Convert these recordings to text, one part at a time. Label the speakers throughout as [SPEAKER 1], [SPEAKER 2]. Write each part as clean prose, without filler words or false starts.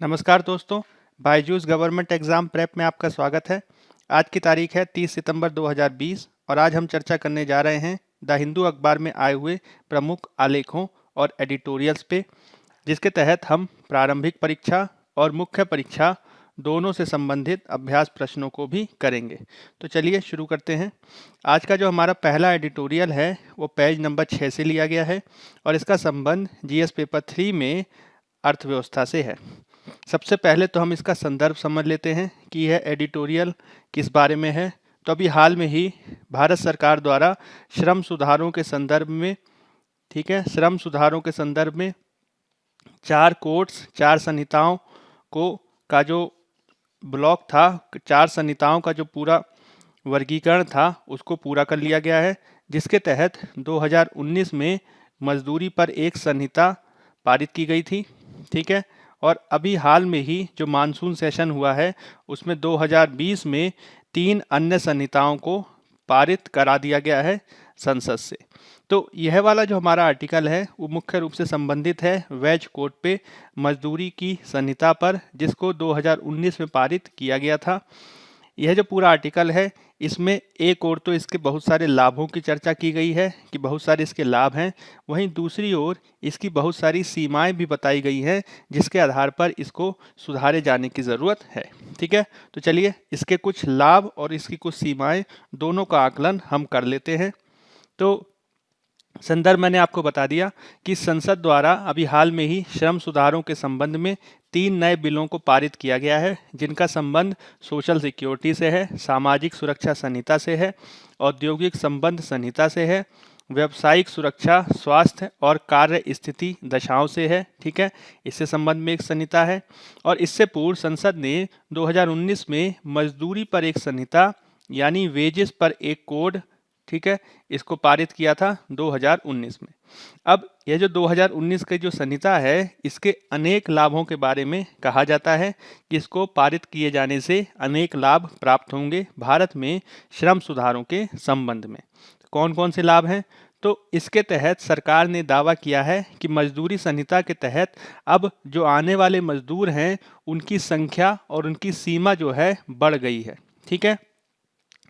[SPEAKER 1] नमस्कार दोस्तों, Byju's government exam prep में आपका स्वागत है। आज की तारीख है 30 सितंबर 2020 और आज हम चर्चा करने जा रहे हैं द हिंदू अखबार में आए हुए प्रमुख आलेखों और एडिटोरियल्स पे, जिसके तहत हम प्रारंभिक परीक्षा और मुख्य परीक्षा दोनों से संबंधित अभ्यास प्रश्नों को भी करेंगे। तो चलिए शुरू करते हैं। आज का जो हमारा पहला एडिटोरियल है वो पेज नंबर 6 से लिया गया है और इसका संबंध जीएस पेपर 3 में अर्थव्यवस्था से है। सबसे पहले तो हम इसका संदर्भ समझ लेते हैं कि यह एडिटोरियल किस बारे में है। तो अभी हाल में ही भारत सरकार द्वारा श्रम सुधारों के संदर्भ में, ठीक है, श्रम सुधारों के संदर्भ में 4 कोड्स, 4 संहिताओं को का जो ब्लॉक था, 4 संहिताओं का जो पूरा वर्गीकरण था उसको पूरा कर लिया गया है, जिसके तहत 2019 में मजदूरी पर एक संहिता पारित की गई थी। ठीक है, और अभी हाल में ही जो मानसून सेशन हुआ है उसमें 2020 में 3 अन्य संहिताओं को पारित करा दिया गया है संसद से। तो यह वाला जो हमारा आर्टिकल है वो मुख्य रूप से संबंधित है वेज कोड पे मजदूरी की संहिता पर, जिसको 2019 में पारित किया गया था। यह जो पूरा आर्टिकल है इसमें एक ओर तो इसके बहुत सारे लाभों की चर्चा की गई है कि बहुत सारे इसके लाभ हैं, वहीं दूसरी ओर इसकी बहुत सारी सीमाएं भी बताई गई हैं जिसके आधार पर इसको सुधारे जाने की ज़रूरत है। ठीक है, तो चलिए इसके कुछ लाभ और इसकी कुछ सीमाएं दोनों का आकलन हम कर लेते हैं। तो संदर्भ मैंने आपको बता दिया कि संसद द्वारा अभी हाल में ही श्रम सुधारों के संबंध में 3 नए बिलों को पारित किया गया है, जिनका संबंध सोशल सिक्योरिटी से है, सामाजिक सुरक्षा संहिता से है, औद्योगिक संबंध संहिता से है, व्यावसायिक सुरक्षा, स्वास्थ्य और कार्य स्थिति दशाओं से है। ठीक है, इससे संबंध में एक संहिता है। और इससे पूर्व संसद ने 2019 में मजदूरी पर एक संहिता यानी वेजेस पर एक कोड, ठीक है, इसको पारित किया था 2019 में। अब यह जो 2019 की जो संहिता है इसके अनेक लाभों के बारे में कहा जाता है कि इसको पारित किए जाने से अनेक लाभ प्राप्त होंगे भारत में श्रम सुधारों के संबंध में। कौन कौन से लाभ हैं? तो इसके तहत सरकार ने दावा किया है कि मजदूरी संहिता के तहत अब जो आने वाले मजदूर हैं उनकी संख्या और उनकी सीमा जो है बढ़ गई है। ठीक है,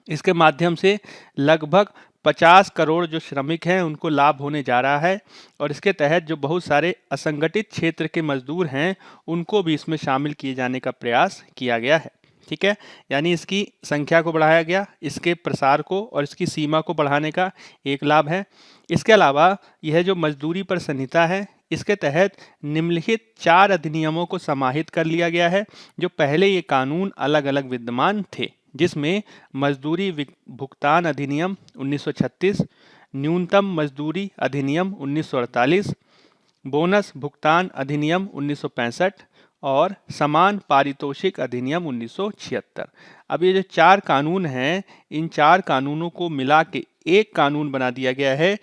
[SPEAKER 1] इसके माध्यम से लगभग 50 करोड़ जो श्रमिक हैं उनको लाभ होने जा रहा है और इसके तहत जो बहुत सारे असंगठित क्षेत्र के मजदूर हैं उनको भी इसमें शामिल किए जाने का प्रयास किया गया है। ठीक है, यानी इसकी संख्या को बढ़ाया गया, इसके प्रसार को और इसकी सीमा को बढ़ाने का एक लाभ है। इसके अलावा यह जो मजदूरी पर संहिता है इसके तहत निम्नलिखित 4 अधिनियमों को समाहित कर लिया गया है जो पहले ये कानून अलग अलग विद्यमान थे, जिसमें मजदूरी भुगतान अधिनियम 1936, न्यूनतम मजदूरी अधिनियम 1948, बोनस भुगतान अधिनियम 1965 और समान पारितोषिक अधिनियम 1976। अब ये जो 4 कानून हैं इन 4 कानूनों को मिला के एक कानून बना दिया गया है।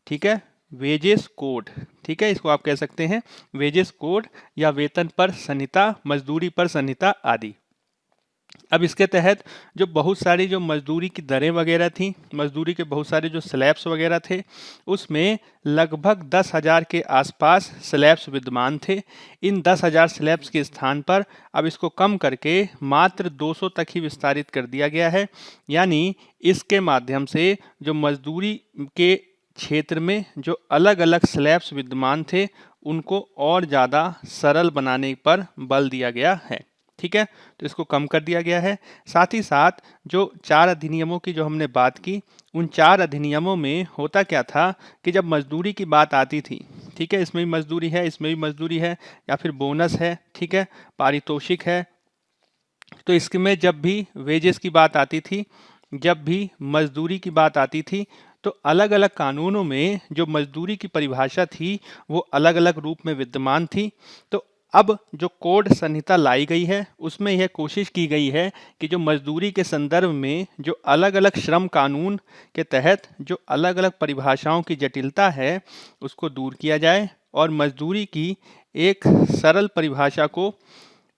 [SPEAKER 1] ठीक है, वेजेस कोड। ठीक है, इसको आप कह सकते हैं वेजेस कोड या वेतन पर संहिता, मजदूरी पर संहिता आदि। अब इसके तहत जो बहुत सारी जो मजदूरी की दरें वगैरह थी, मजदूरी के बहुत सारे जो स्लैब्स वगैरह थे, उसमें लगभग 10,000 के आसपास स्लैब्स विद्यमान थे। इन 10,000 स्लैब्स के स्थान पर अब इसको कम करके मात्र 200 तक ही विस्तारित कर दिया गया है। यानी इसके माध्यम से जो मजदूरी के क्षेत्र में जो अलग अलग स्लैब्स विद्यमान थे उनको और ज़्यादा सरल बनाने पर बल दिया गया है। ठीक है, तो इसको कम कर दिया गया है। साथ ही साथ जो 4 अधिनियमों की जो हमने बात की, उन 4 अधिनियमों में होता क्या था कि जब मजदूरी की बात आती थी, ठीक है, इसमें भी मजदूरी है, इसमें भी मजदूरी है, या फिर बोनस है, ठीक है, पारितोषिक है, तो इसमें जब भी वेजेस की बात आती थी, जब भी मजदूरी की बात आती थी, तो अलग अलग कानूनों में जो मजदूरी की परिभाषा थी वो अलग अलग रूप में विद्यमान थी। तो अब जो कोड संहिता लाई गई है उसमें यह कोशिश की गई है कि जो मजदूरी के संदर्भ में जो अलग अलग श्रम कानून के तहत जो अलग अलग परिभाषाओं की जटिलता है उसको दूर किया जाए और मजदूरी की एक सरल परिभाषा को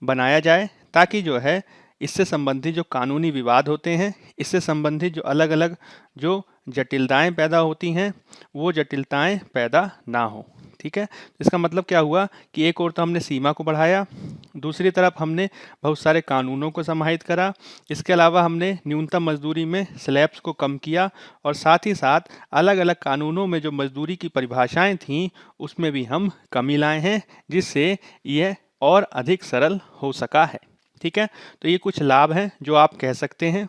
[SPEAKER 1] बनाया जाए, ताकि जो है इससे संबंधित जो कानूनी विवाद होते हैं, इससे संबंधित जो अलग अलग जो जटिलताएं पैदा होती हैं वो जटिलताएं पैदा ना हो। ठीक है, इसका मतलब क्या हुआ कि एक और तो हमने सीमा को बढ़ाया, दूसरी तरफ हमने बहुत सारे कानूनों को समाहित करा। इसके अलावा हमने न्यूनतम मजदूरी में स्लैब्स को कम किया और साथ ही साथ अलग अलग कानूनों में जो मजदूरी की परिभाषाएं थीं उसमें भी हम कमी लाए हैं, जिससे यह और अधिक सरल हो सका है। ठीक है, तो ये कुछ लाभ हैं जो आप कह सकते हैं।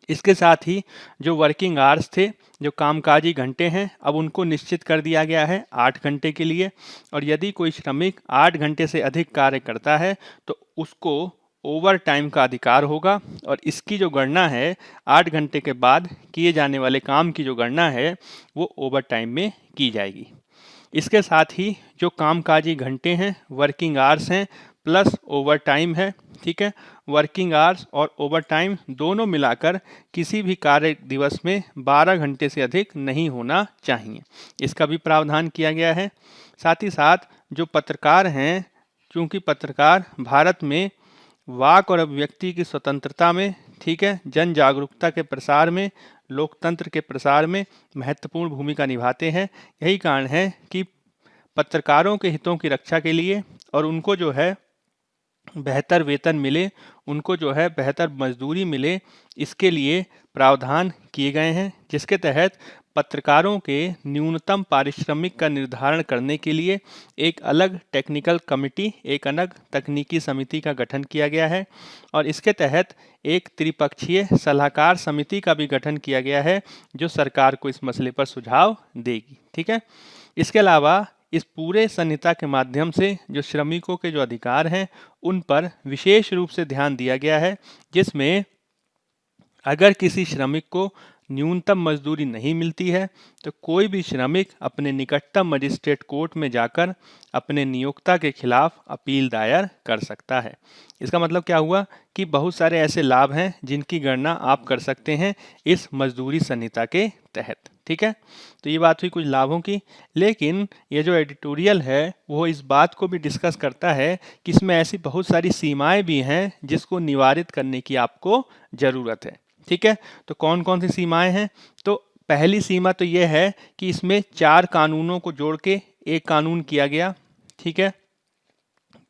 [SPEAKER 1] इसके साथ ही जो वर्किंग आवर्स थे, जो कामकाजी घंटे हैं, अब उनको निश्चित कर दिया गया है 8 घंटे के लिए। और यदि कोई श्रमिक 8 घंटे से अधिक कार्य करता है तो उसको ओवर टाइम का अधिकार होगा और इसकी जो गणना है 8 घंटे के बाद किए जाने वाले काम की जो गणना है वो ओवर टाइम में की जाएगी। इसके साथ ही जो कामकाजी घंटे हैं, वर्किंग आवर्स हैं प्लस ओवर टाइम है। ठीक है, वर्किंग आवर्स और ओवर टाइम दोनों मिलाकर किसी भी कार्य दिवस में 12 घंटे से अधिक नहीं होना चाहिए, इसका भी प्रावधान किया गया है। साथ ही साथ जो पत्रकार हैं, चूंकि पत्रकार भारत में वाक और अभिव्यक्ति की स्वतंत्रता में, ठीक है, जन जागरूकता के प्रसार में, लोकतंत्र के प्रसार में महत्वपूर्ण भूमिका निभाते हैं। यही कारण है कि पत्रकारों के हितों की रक्षा के लिए और उनको जो है बेहतर वेतन मिले, उनको जो है बेहतर मजदूरी मिले, इसके लिए प्रावधान किए गए हैं, जिसके तहत पत्रकारों के न्यूनतम पारिश्रमिक का निर्धारण करने के लिए एक अलग टेक्निकल कमिटी, एक अलग तकनीकी समिति का गठन किया गया है और इसके तहत एक त्रिपक्षीय सलाहकार समिति का भी गठन किया गया है जो सरकार को इस मसले पर सुझाव देगी। ठीक है, इसके अलावा इस पूरे संहिता के माध्यम से जो श्रमिकों के जो अधिकार हैं उन पर विशेष रूप से ध्यान दिया गया है, जिसमें अगर किसी श्रमिक को न्यूनतम मजदूरी नहीं मिलती है तो कोई भी श्रमिक अपने निकटतम मजिस्ट्रेट कोर्ट में जाकर अपने नियोक्ता के खिलाफ अपील दायर कर सकता है। इसका मतलब क्या हुआ कि बहुत सारे ऐसे लाभ हैं जिनकी गणना आप कर सकते हैं इस मजदूरी संहिता के तहत। ठीक है, तो ये बात हुई कुछ लाभों की, लेकिन ये जो एडिटोरियल है वो इस बात को भी डिस्कस करता है कि इसमें ऐसी बहुत सारी सीमाएं भी हैं जिसको निवारित करने की आपको ज़रूरत है। ठीक है, तो कौन कौन सी सीमाएं हैं? तो पहली सीमा तो यह है कि इसमें 4 कानूनों को जोड़ के एक कानून किया गया। ठीक है,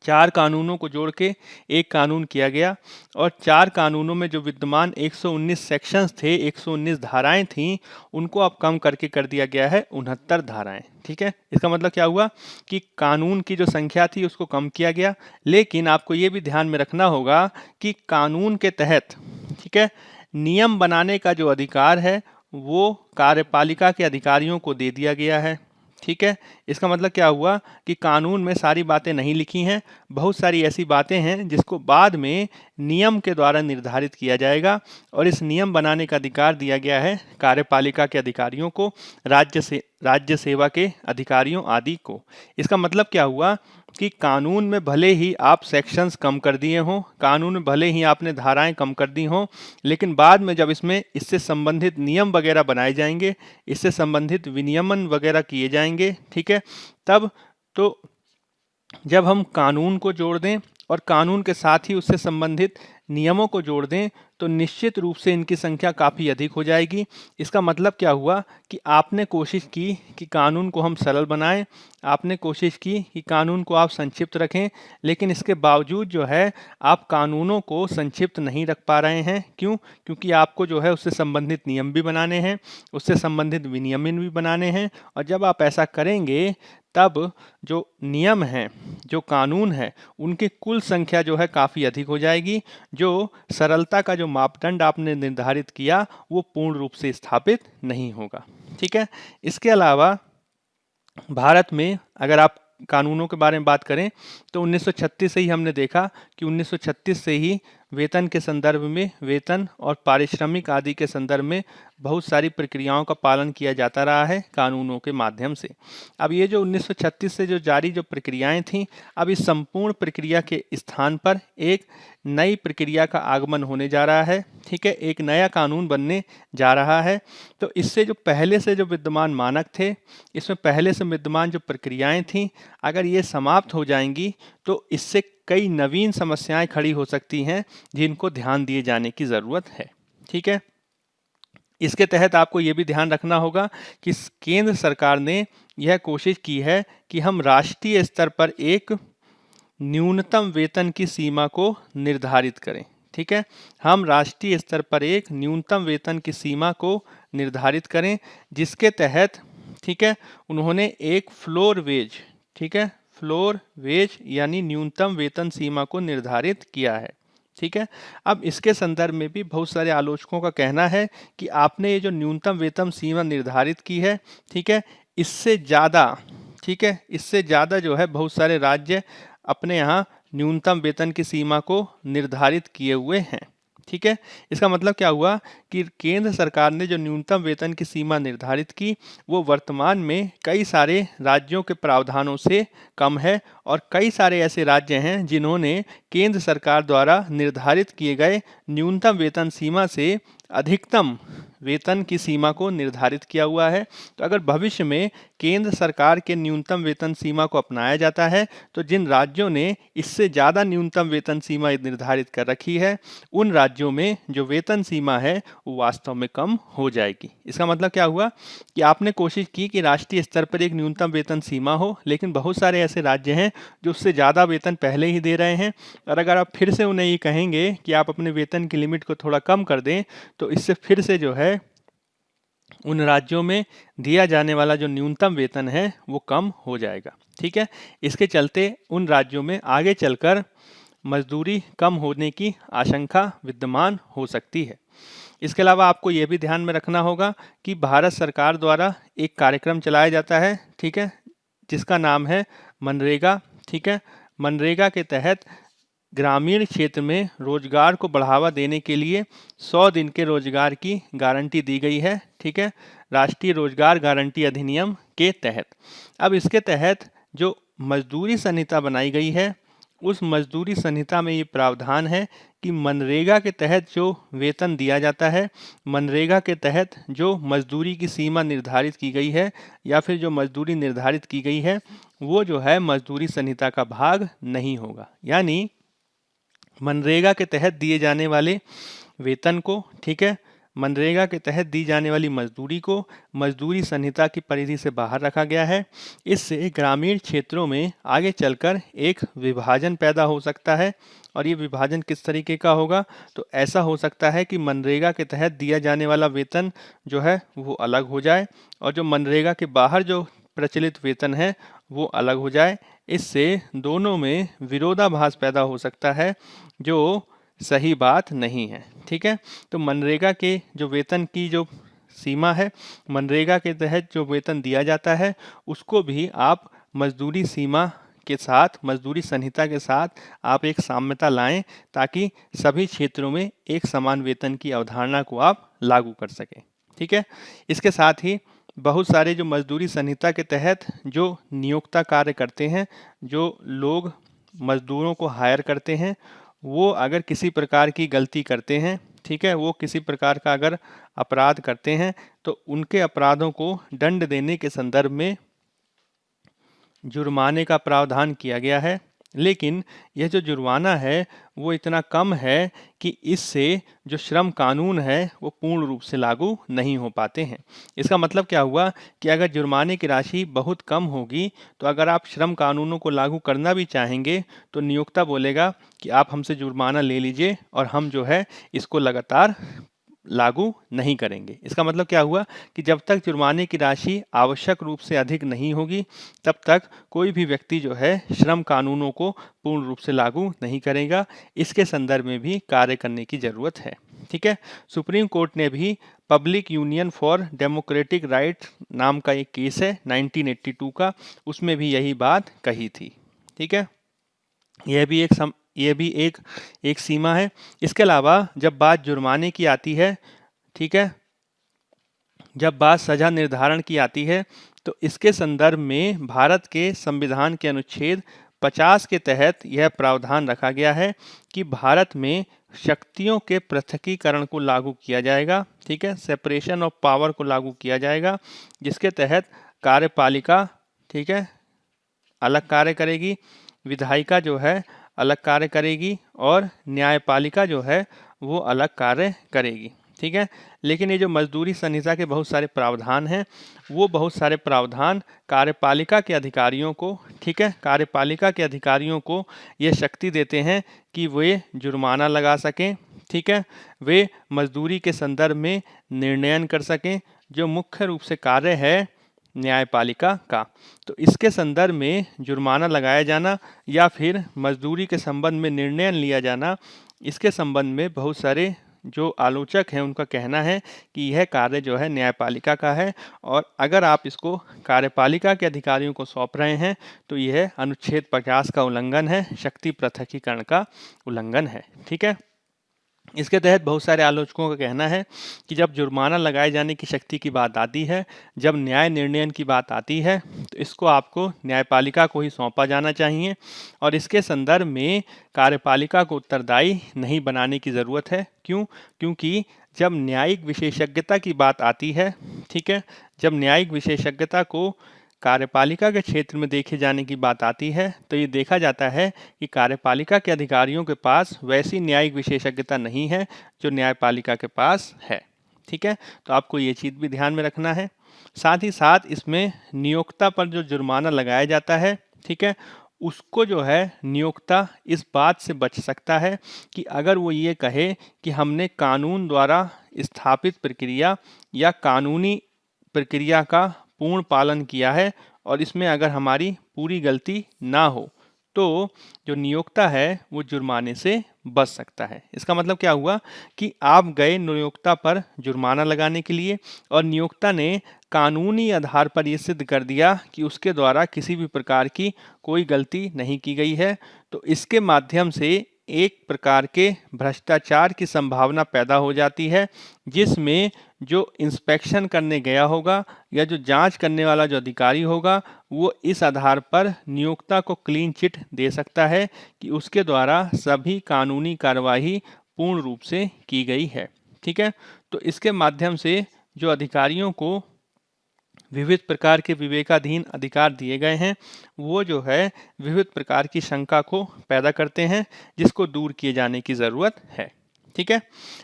[SPEAKER 1] 4 कानूनों को जोड़ के एक कानून किया गया और 4 कानूनों में जो विद्यमान 119 सेक्शंस थे, 119 धाराएं थीं, उनको अब कम करके कर दिया गया है 69 धाराएं। ठीक है, इसका मतलब क्या हुआ कि कानून की जो संख्या थी उसको कम किया गया, लेकिन आपको ये भी ध्यान में रखना होगा कि कानून के तहत, ठीक है, नियम बनाने का जो अधिकार है वो कार्यपालिका के अधिकारियों को दे दिया गया है। ठीक है, इसका मतलब क्या हुआ कि कानून में सारी बातें नहीं लिखी हैं, बहुत सारी ऐसी बातें हैं जिसको बाद में नियम के द्वारा निर्धारित किया जाएगा और इस नियम बनाने का अधिकार दिया गया है कार्यपालिका के अधिकारियों को, राज्य सेवा के अधिकारियों आदि को। इसका मतलब क्या हुआ कि कानून में भले ही आप सेक्शंस कम कर दिए हों, कानून में भले ही आपने धाराएं कम कर दी हों, लेकिन बाद में जब इससे संबंधित नियम वगैरह बनाए जाएंगे, इससे संबंधित विनियमन वगैरह किए जाएंगे, ठीक है, तब तो जब हम कानून को जोड़ दें और कानून के साथ ही उससे संबंधित नियमों को जोड़ दें तो निश्चित रूप से इनकी संख्या काफ़ी अधिक हो जाएगी। इसका मतलब क्या हुआ कि आपने कोशिश की कि कानून को हम सरल बनाएं, आपने कोशिश की कि कानून को आप संक्षिप्त रखें, लेकिन इसके बावजूद जो है आप कानूनों को संक्षिप्त नहीं रख पा रहे हैं। क्यों? क्योंकि आपको जो है उससे संबंधित नियम भी बनाने हैं, उससे संबंधित विनियमन भी बनाने हैं और जब आप ऐसा करेंगे तब जो नियम हैं, जो कानून है, उनकी कुल संख्या जो है काफ़ी अधिक हो जाएगी। जो सरलता का जो मापदंड आपने निर्धारित किया वो पूर्ण रूप से स्थापित नहीं होगा। ठीक है, इसके अलावा भारत में अगर आप कानूनों के बारे में बात करें तो 1936 से ही हमने देखा कि 1936 से ही वेतन के संदर्भ में, वेतन और पारिश्रमिक आदि के संदर्भ में बहुत सारी प्रक्रियाओं का पालन किया जाता रहा है कानूनों के माध्यम से। अब ये जो 1936 से जो जारी जो प्रक्रियाएं थीं, अब इस संपूर्ण प्रक्रिया के स्थान पर एक नई प्रक्रिया का आगमन होने जा रहा है। ठीक है, एक नया कानून बनने जा रहा है। तो इससे जो पहले से जो विद्यमान मानक थे, इसमें पहले से विद्यमान जो प्रक्रियाएं थीं, अगर ये समाप्त हो जाएंगी तो इससे कई नवीन समस्याएं खड़ी हो सकती हैं जिनको ध्यान दिए जाने की ज़रूरत है। ठीक है, इसके तहत आपको ये भी ध्यान रखना होगा कि केंद्र सरकार ने यह कोशिश की है कि हम राष्ट्रीय स्तर पर एक न्यूनतम वेतन की सीमा को निर्धारित करें। ठीक है, हम राष्ट्रीय स्तर पर एक न्यूनतम वेतन की सीमा को निर्धारित करें, जिसके तहत, ठीक है, उन्होंने एक फ्लोर वेज, ठीक है, फ्लोर वेज यानी न्यूनतम वेतन सीमा को निर्धारित किया है। ठीक है, अब इसके संदर्भ में भी बहुत सारे आलोचकों का कहना है कि आपने ये जो न्यूनतम वेतन सीमा निर्धारित की है, ठीक है, इससे ज़्यादा, ठीक है, इससे ज़्यादा जो है बहुत सारे राज्य अपने यहाँ न्यूनतम वेतन की सीमा को निर्धारित किए हुए हैं। ठीक है, इसका मतलब क्या हुआ कि केंद्र सरकार ने जो न्यूनतम वेतन की सीमा निर्धारित की वो वर्तमान में कई सारे राज्यों के प्रावधानों से कम है, और कई सारे ऐसे राज्य हैं जिन्होंने केंद्र सरकार द्वारा निर्धारित किए गए न्यूनतम वेतन सीमा से अधिकतम वेतन की सीमा को निर्धारित किया हुआ है। तो अगर भविष्य में केंद्र सरकार के न्यूनतम वेतन सीमा को अपनाया जाता है तो जिन राज्यों ने इससे ज़्यादा न्यूनतम वेतन सीमा निर्धारित कर रखी है उन राज्यों में जो वेतन सीमा है वो वास्तव में कम हो जाएगी। इसका मतलब क्या हुआ कि आपने कोशिश की कि राष्ट्रीय स्तर पर एक न्यूनतम वेतन सीमा हो, लेकिन बहुत सारे ऐसे राज्य हैं जो उससे ज़्यादा वेतन पहले ही दे रहे हैं, और अगर आप फिर से उन्हें ये कहेंगे कि आप अपने वेतन की लिमिट को थोड़ा कम कर दें तो इससे फिर से जो है उन राज्यों में दिया जाने वाला जो न्यूनतम वेतन है वो कम हो जाएगा। ठीक है, इसके चलते उन राज्यों में आगे चलकर मजदूरी कम होने की आशंका विद्यमान हो सकती है। इसके अलावा आपको ये भी ध्यान में रखना होगा कि भारत सरकार द्वारा एक कार्यक्रम चलाया जाता है, ठीक है, जिसका नाम है मनरेगा। ठीक है, मनरेगा के तहत ग्रामीण क्षेत्र में रोजगार को बढ़ावा देने के लिए 100 दिन के रोजगार की गारंटी दी गई है। ठीक है, राष्ट्रीय रोजगार गारंटी अधिनियम के तहत। अब इसके तहत जो मजदूरी संहिता बनाई गई है उस मजदूरी संहिता में ये प्रावधान है कि मनरेगा के तहत जो वेतन दिया जाता है, मनरेगा के तहत जो मजदूरी की सीमा निर्धारित की गई है या फिर जो मजदूरी निर्धारित की गई है वो जो है मजदूरी संहिता का भाग नहीं होगा। यानी मनरेगा के तहत दिए जाने वाले वेतन को, ठीक है, मनरेगा के तहत दी जाने वाली मजदूरी को मजदूरी संहिता की परिधि से बाहर रखा गया है। इससे ग्रामीण क्षेत्रों में आगे चलकर एक विभाजन पैदा हो सकता है, और ये विभाजन किस तरीके का होगा, तो ऐसा हो सकता है कि मनरेगा के तहत दिया जाने वाला वेतन जो है वो अलग हो जाए और जो मनरेगा के बाहर जो प्रचलित वेतन है वो अलग हो जाए। इससे दोनों में विरोधाभास पैदा हो सकता है जो सही बात नहीं है। ठीक है, तो मनरेगा के जो वेतन की जो सीमा है, मनरेगा के तहत जो वेतन दिया जाता है उसको भी आप मजदूरी सीमा के साथ, मजदूरी संहिता के साथ आप एक साम्यता लाएं ताकि सभी क्षेत्रों में एक समान वेतन की अवधारणा को आप लागू कर सकें। ठीक है, इसके साथ ही बहुत सारे जो मजदूरी संहिता के तहत जो नियोक्ता कार्य करते हैं, जो लोग मजदूरों को हायर करते हैं, वो अगर किसी प्रकार की गलती करते हैं, ठीक है, वो किसी प्रकार का अगर अपराध करते हैं तो उनके अपराधों को दंड देने के संदर्भ में जुर्माने का प्रावधान किया गया है। लेकिन यह जो जुर्माना है वो इतना कम है कि इससे जो श्रम कानून है वो पूर्ण रूप से लागू नहीं हो पाते हैं। इसका मतलब क्या हुआ कि अगर जुर्माने की राशि बहुत कम होगी तो अगर आप श्रम कानूनों को लागू करना भी चाहेंगे तो नियोक्ता बोलेगा कि आप हमसे जुर्माना ले लीजिए और हम जो है इसको लगातार लागू नहीं करेंगे। इसका मतलब क्या हुआ कि जब तक जुर्माने की राशि आवश्यक रूप से अधिक नहीं होगी तब तक कोई भी व्यक्ति जो है श्रम कानूनों को पूर्ण रूप से लागू नहीं करेगा। इसके संदर्भ में भी कार्य करने की ज़रूरत है। ठीक है, सुप्रीम कोर्ट ने भी public union for democratic right नाम का एक केस है 1982 का, उसमें भी यही बात कही थी। ठीक है, यह भी एक सीमा है। इसके अलावा जब बात जुर्माने की आती है, ठीक है, जब बात सजा निर्धारण की आती है तो इसके संदर्भ में भारत के संविधान के अनुच्छेद 50 के तहत यह प्रावधान रखा गया है कि भारत में शक्तियों के पृथकीकरण को लागू किया जाएगा। ठीक है, सेपरेशन ऑफ पावर को लागू किया जाएगा, जिसके तहत कार्यपालिका, ठीक है, अलग कार्य करेगी, विधायिका जो है अलग कार्य करेगी और न्यायपालिका जो है वो अलग कार्य करेगी। ठीक है। लेकिन ये जो मजदूरी संहिता के बहुत सारे प्रावधान हैं, वो बहुत सारे प्रावधान कार्यपालिका के अधिकारियों को, ठीक है, कार्यपालिका के अधिकारियों को ये शक्ति देते हैं कि वे जुर्माना लगा सकें, ठीक है, वे मजदूरी के संदर्भ में निर्णयन कर सकें, जो मुख्य रूप से कार्य है न्यायपालिका का। तो इसके संदर्भ में जुर्माना लगाया जाना या फिर मजदूरी के संबंध में निर्णय लिया जाना, इसके संबंध में बहुत सारे जो आलोचक हैं उनका कहना है कि यह कार्य जो है न्यायपालिका का है, और अगर आप इसको कार्यपालिका के अधिकारियों को सौंप रहे हैं तो यह अनुच्छेद 50 का उल्लंघन है, शक्ति पृथकीकरण का उल्लंघन है, ठीक है। इसके तहत बहुत सारे आलोचकों का कहना है कि जब जुर्माना लगाए जाने की शक्ति की बात आती है, जब न्याय निर्णयन की बात आती है, तो इसको आपको न्यायपालिका को ही सौंपा जाना चाहिए और इसके संदर्भ में कार्यपालिका को उत्तरदायी नहीं बनाने की ज़रूरत है। क्यों? क्योंकि जब न्यायिक विशेषज्ञता की बात आती है, ठीक है, जब न्यायिक विशेषज्ञता को कार्यपालिका के क्षेत्र में देखे जाने की बात आती है, तो ये देखा जाता है कि कार्यपालिका के अधिकारियों के पास वैसी न्यायिक विशेषज्ञता नहीं है जो न्यायपालिका के पास है, ठीक है। तो आपको ये चीज़ भी ध्यान में रखना है। साथ ही साथ इसमें नियोक्ता पर जो जुर्माना लगाया जाता है, ठीक है, उसको जो है नियोक्ता इस बात से बच सकता है कि अगर वो ये कहे कि हमने कानून द्वारा स्थापित प्रक्रिया या कानूनी प्रक्रिया का पूर्ण पालन किया है और इसमें अगर हमारी पूरी गलती ना हो, तो जो नियोक्ता है वो जुर्माने से बच सकता है। इसका मतलब क्या हुआ कि आप गए नियोक्ता पर जुर्माना लगाने के लिए और नियोक्ता ने कानूनी आधार पर ये सिद्ध कर दिया कि उसके द्वारा किसी भी प्रकार की कोई गलती नहीं की गई है, तो इसके माध्यम से एक प्रकार के भ्रष्टाचार की संभावना पैदा हो जाती है, जिसमें जो इंस्पेक्शन करने गया होगा या जो जांच करने वाला जो अधिकारी होगा, वो इस आधार पर नियोक्ता को क्लीन चिट दे सकता है कि उसके द्वारा सभी कानूनी कार्यवाही पूर्ण रूप से की गई है, ठीक है। तो इसके माध्यम से जो अधिकारियों को विविध प्रकार के विवेकाधीन अधिकार दिए गए हैं, वो जो है विविध प्रकार की शंका को पैदा करते हैं, जिसको दूर किए जाने की ज़रूरत है, ठीक है।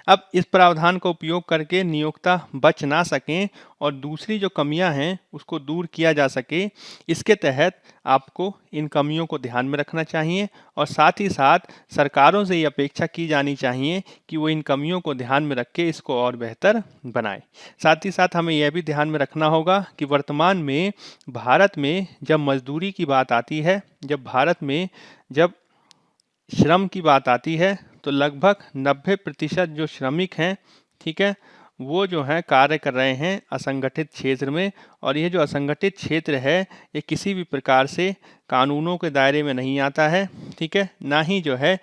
[SPEAKER 1] अब इस प्रावधान का उपयोग करके नियोक्ता बच ना सकें और दूसरी जो कमियां हैं उसको दूर किया जा सके, इसके तहत आपको इन कमियों को ध्यान में रखना चाहिए और साथ ही साथ सरकारों से ये अपेक्षा की जानी चाहिए कि वो इन कमियों को ध्यान में रख के इसको और बेहतर बनाए। साथ ही साथ हमें यह भी ध्यान में रखना होगा कि वर्तमान में भारत में जब मजदूरी की बात आती है, जब भारत में जब श्रम की बात आती है, तो लगभग 90% जो श्रमिक हैं, ठीक है, वो जो हैं कार्य कर रहे हैं असंगठित क्षेत्र में, और ये जो असंगठित क्षेत्र है ये किसी भी प्रकार से कानूनों के दायरे में नहीं आता है, ठीक है, ना ही जो है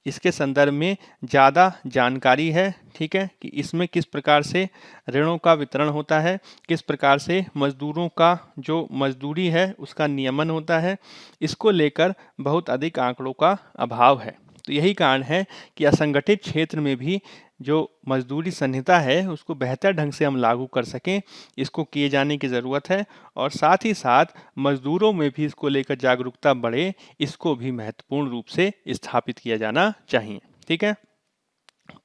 [SPEAKER 1] इसके संदर्भ में ज़्यादा जानकारी है, ठीक है, कि इसमें किस प्रकार से ऋणों का वितरण होता है, किस प्रकार से मजदूरों का जो मजदूरी है उसका नियमन होता है, इसको लेकर बहुत अधिक आंकड़ों का अभाव है। तो यही कारण है कि असंगठित क्षेत्र में भी जो मजदूरी संहिता है उसको बेहतर ढंग से हम लागू कर सकें, इसको किए जाने की ज़रूरत है और साथ ही साथ मजदूरों में भी इसको लेकर जागरूकता बढ़े, इसको भी महत्वपूर्ण रूप से स्थापित किया जाना चाहिए, ठीक है।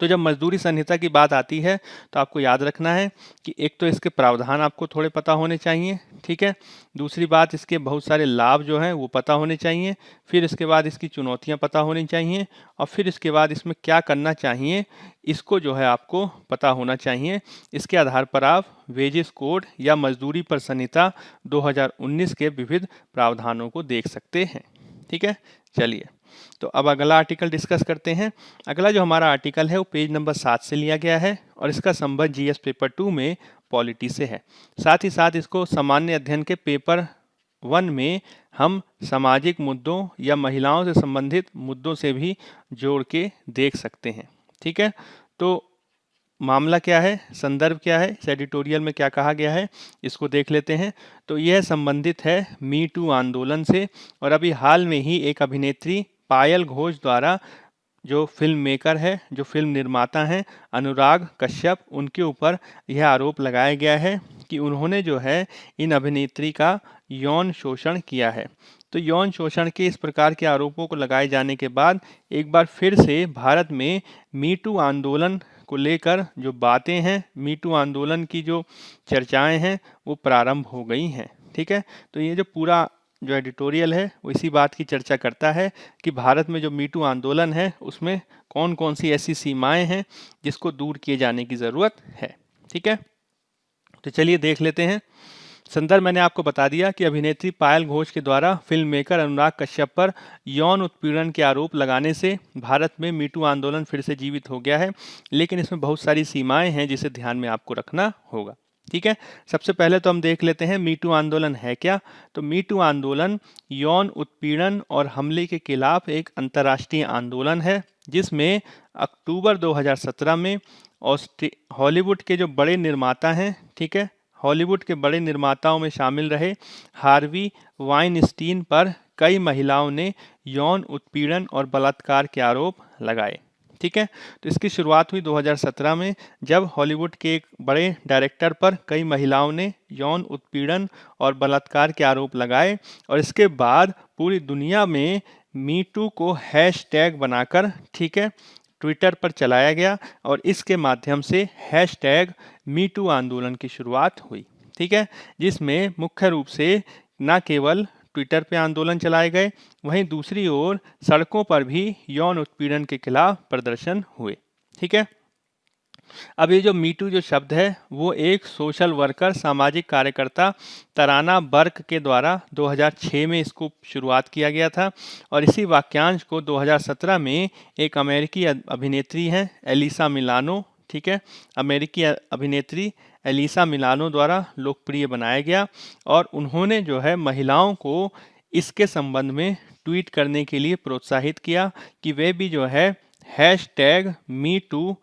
[SPEAKER 1] तो जब मजदूरी संहिता की बात आती है तो आपको याद रखना है कि एक तो इसके प्रावधान आपको थोड़े पता होने चाहिए, ठीक है, दूसरी बात इसके बहुत सारे लाभ जो हैं वो पता होने चाहिए, फिर इसके बाद इसकी चुनौतियां पता होनी चाहिए और फिर इसके बाद इसमें क्या करना चाहिए इसको जो है आपको पता होना चाहिए। इसके आधार पर आप वेजेस कोड या मजदूरी पर संहिता 2019 के विविध प्रावधानों को देख सकते हैं, ठीक है। चलिए, तो अब अगला आर्टिकल डिस्कस करते हैं। अगला जो हमारा आर्टिकल है वो पेज नंबर 7 से लिया गया है और इसका संबंध जीएस पेपर 2 में पॉलिटी से है। साथ ही साथ इसको सामान्य अध्ययन के पेपर 1 में हम सामाजिक मुद्दों या महिलाओं से संबंधित मुद्दों से भी जोड़ के देख सकते हैं, ठीक है। तो मामला क्या है, संदर्भ क्या है, इस एडिटोरियल में क्या कहा गया है, इसको देख लेते हैं। तो यह संबंधित है मी टू आंदोलन से और अभी हाल में ही एक अभिनेत्री पायल घोष द्वारा जो फिल्म मेकर है, जो फिल्म निर्माता हैं अनुराग कश्यप, उनके ऊपर यह आरोप लगाया गया है कि उन्होंने जो है इन अभिनेत्री का यौन शोषण किया है। तो यौन शोषण के इस प्रकार के आरोपों को लगाए जाने के बाद एक बार फिर से भारत में मी टू आंदोलन को लेकर जो बातें हैं, मीटू आंदोलन की जो चर्चाएं हैं वो प्रारंभ हो गई हैं। ठीक है, तो ये जो पूरा जो एडिटोरियल है वो इसी बात की चर्चा करता है कि भारत में जो मीटू आंदोलन है उसमें कौन कौन सी ऐसी सीमाएं हैं जिसको दूर किए जाने की ज़रूरत है। ठीक है, तो चलिए देख लेते हैं। संदर्भ मैंने आपको बता दिया कि अभिनेत्री पायल घोष के द्वारा फिल्म मेकर अनुराग कश्यप पर यौन उत्पीड़न के आरोप लगाने से भारत में मीटू आंदोलन फिर से जीवित हो गया है, लेकिन इसमें बहुत सारी सीमाएं हैं जिसे ध्यान में आपको रखना होगा। ठीक है, सबसे पहले तो हम देख लेते हैं मीटू आंदोलन है क्या। तो मीटू आंदोलन यौन उत्पीड़न और हमले के खिलाफ एक अंतर्राष्ट्रीय आंदोलन है जिसमें अक्टूबर 2017 में हॉलीवुड के जो बड़े निर्माता हैं, ठीक है, हॉलीवुड के बड़े निर्माताओं में शामिल रहे हार्वी वाइनस्टीन पर कई महिलाओं ने यौन उत्पीड़न और बलात्कार के आरोप लगाए। ठीक है, तो इसकी शुरुआत हुई 2017 में जब हॉलीवुड के एक बड़े डायरेक्टर पर कई महिलाओं ने यौन उत्पीड़न और बलात्कार के आरोप लगाए और इसके बाद पूरी दुनिया में मी टू को हैशटैग बनाकर, ठीक है, ट्विटर पर चलाया गया और इसके माध्यम से हैशटैग मीटू आंदोलन की शुरुआत हुई। ठीक है, जिसमें मुख्य रूप से न केवल ट्विटर पे आंदोलन चलाए गए, वहीं दूसरी ओर सड़कों पर भी यौन उत्पीड़न के खिलाफ प्रदर्शन हुए। ठीक है, अब ये जो मीटू जो शब्द है वो एक सोशल वर्कर, सामाजिक कार्यकर्ता तराना बर्क के द्वारा 2006 में इसको शुरुआत किया गया था और इसी वाक्यांश को 2017 में एक अमेरिकी अभिनेत्री हैं एलिसा मिलानो, ठीक है, अमेरिकी अभिनेत्री एलिसा मिलानो द्वारा लोकप्रिय बनाया गया और उन्होंने जो है महिलाओं को इसके संबंध में ट्वीट करने के लिए प्रोत्साहित किया कि वे भी जो है हैशटैग मी टू,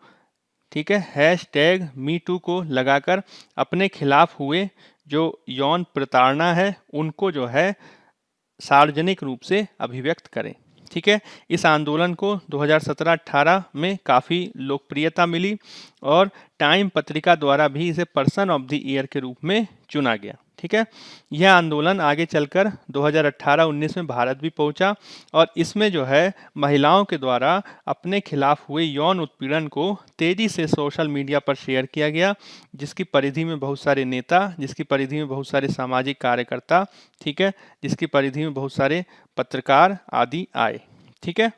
[SPEAKER 1] ठीक है, हैशटैग मी टू को लगाकर अपने खिलाफ हुए जो यौन प्रताड़ना है उनको जो है सार्वजनिक रूप से अभिव्यक्त करें। ठीक है, इस आंदोलन को 2017-18 में काफ़ी लोकप्रियता मिली और टाइम पत्रिका द्वारा भी इसे पर्सन ऑफ द ईयर के रूप में चुना गया। ठीक है, यह आंदोलन आगे चलकर 2018-19 में भारत भी पहुंचा और इसमें जो है महिलाओं के द्वारा अपने खिलाफ हुए यौन उत्पीड़न को तेजी से सोशल मीडिया पर शेयर किया गया, जिसकी परिधि में बहुत सारे नेता, जिसकी परिधि में बहुत सारे सामाजिक कार्यकर्ता, ठीक है, जिसकी परिधि में बहुत सारे पत्रकार आदि आए। ठीक है,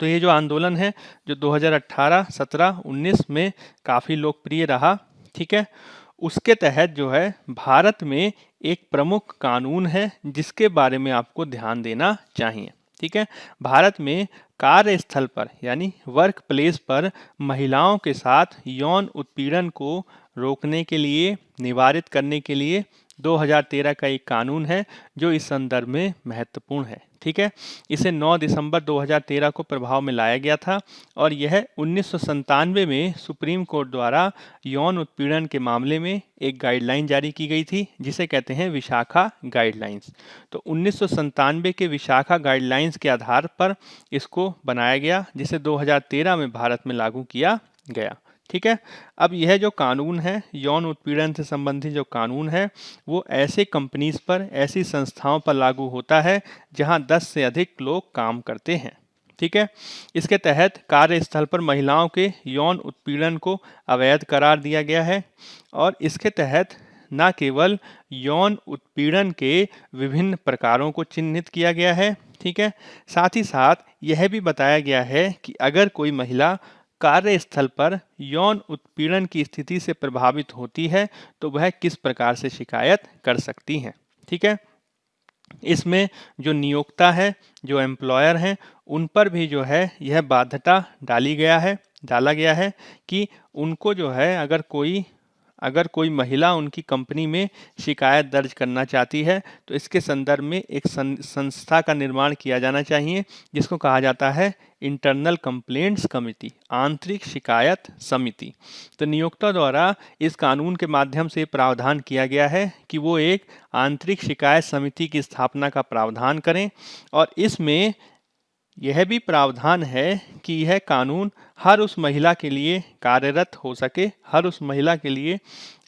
[SPEAKER 1] तो ये जो आंदोलन है जो 2018, 17, 19 में काफ़ी लोकप्रिय रहा। ठीक है, उसके तहत जो है भारत में एक प्रमुख कानून है जिसके बारे में आपको ध्यान देना चाहिए। ठीक है, भारत में कार्यस्थल पर यानी वर्क प्लेस पर महिलाओं के साथ यौन उत्पीड़न को रोकने के लिए, निवारित करने के लिए 2013 का एक कानून है जो इस संदर्भ में महत्वपूर्ण है। ठीक है, इसे 9 दिसंबर 2013 को प्रभाव में लाया गया था और यह 1997 में सुप्रीम कोर्ट द्वारा यौन उत्पीड़न के मामले में एक गाइडलाइन जारी की गई थी जिसे कहते हैं विशाखा गाइडलाइंस। तो 1997 के विशाखा गाइडलाइंस के आधार पर इसको बनाया गया जिसे 2013 में भारत में लागू किया गया। ठीक है, अब यह जो कानून है, यौन उत्पीड़न से संबंधित जो कानून है वो ऐसे कंपनीज पर, ऐसी संस्थाओं पर लागू होता है जहां 10 से अधिक लोग काम करते हैं। ठीक है, इसके तहत कार्यस्थल पर महिलाओं के यौन उत्पीड़न को अवैध करार दिया गया है और इसके तहत न केवल यौन उत्पीड़न के विभिन्न प्रकारों को चिन्हित किया गया है, ठीक है, साथ ही साथ यह भी बताया गया है कि अगर कोई महिला कार्यस्थल पर यौन उत्पीड़न की स्थिति से प्रभावित होती है तो वह किस प्रकार से शिकायत कर सकती हैं। ठीक है, इसमें जो नियोक्ता है, जो एम्प्लॉयर हैं, उन पर भी जो है यह बाध्यता डाला गया है कि उनको जो है अगर कोई महिला उनकी कंपनी में शिकायत दर्ज करना चाहती है तो इसके संदर्भ में एक संस्था का निर्माण किया जाना चाहिए जिसको कहा जाता है इंटरनल कंप्लेंट्स कमिटी, आंतरिक शिकायत समिति। तो नियोक्ता द्वारा इस कानून के माध्यम से प्रावधान किया गया है कि वो एक आंतरिक शिकायत समिति की स्थापना का प्रावधान करें और इसमें यह भी प्रावधान है कि यह कानून हर उस महिला के लिए कार्यरत हो सके, हर उस महिला के लिए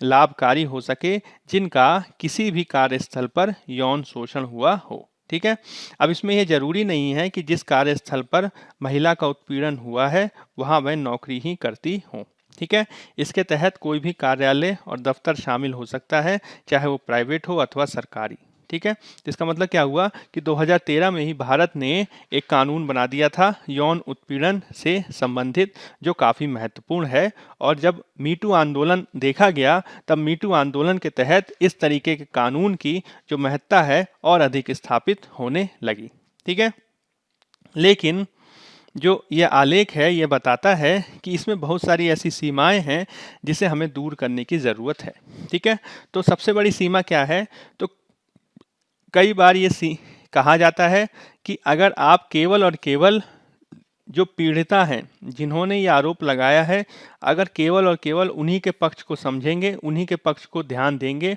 [SPEAKER 1] लाभकारी हो सके जिनका किसी भी कार्यस्थल पर यौन शोषण हुआ हो। ठीक है। अब इसमें यह जरूरी नहीं है कि जिस कार्यस्थल पर महिला का उत्पीड़न हुआ है वहां वह नौकरी ही करती हो। ठीक है। इसके तहत कोई भी कार्यालय और दफ्तर शामिल हो सकता है, चाहे वो प्राइवेट हो अथवा सरकारी। ठीक है। तो इसका मतलब क्या हुआ कि 2013 में ही भारत ने एक कानून बना दिया था यौन उत्पीड़न से संबंधित, जो काफ़ी महत्वपूर्ण है। और जब मीटू आंदोलन देखा गया तब मीटू आंदोलन के तहत इस तरीके के कानून की जो महत्ता है और अधिक स्थापित होने लगी। ठीक है। लेकिन जो ये आलेख है ये बताता है कि इसमें बहुत सारी ऐसी सीमाएं हैं जिसे हमें दूर करने की ज़रूरत है। ठीक है। तो सबसे बड़ी सीमा क्या है? तो कई बार ये कहा जाता है कि अगर आप केवल और केवल जो पीड़िता हैं जिन्होंने ये आरोप लगाया है, अगर केवल और केवल उन्हीं के पक्ष को समझेंगे, उन्हीं के पक्ष को ध्यान देंगे,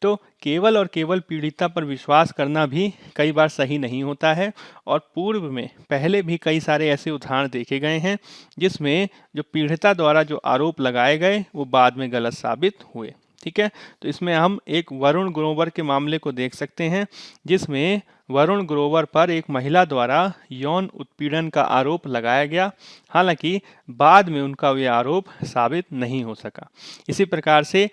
[SPEAKER 1] तो केवल और केवल पीड़िता पर विश्वास करना भी कई बार सही नहीं होता है। और पूर्व में पहले भी कई सारे ऐसे उदाहरण देखे गए हैं जिसमें जो पीड़िता द्वारा जो आरोप लगाए गए वो बाद में गलत साबित हुए। ठीक है। तो इसमें हम एक वरुण ग्रोवर के मामले को देख सकते हैं, जिसमें वरुण ग्रोवर पर एक महिला द्वारा यौन उत्पीड़न का आरोप लगाया गया। हालांकि बाद में उनका ये आरोप साबित नहीं हो सका। इसी प्रकार से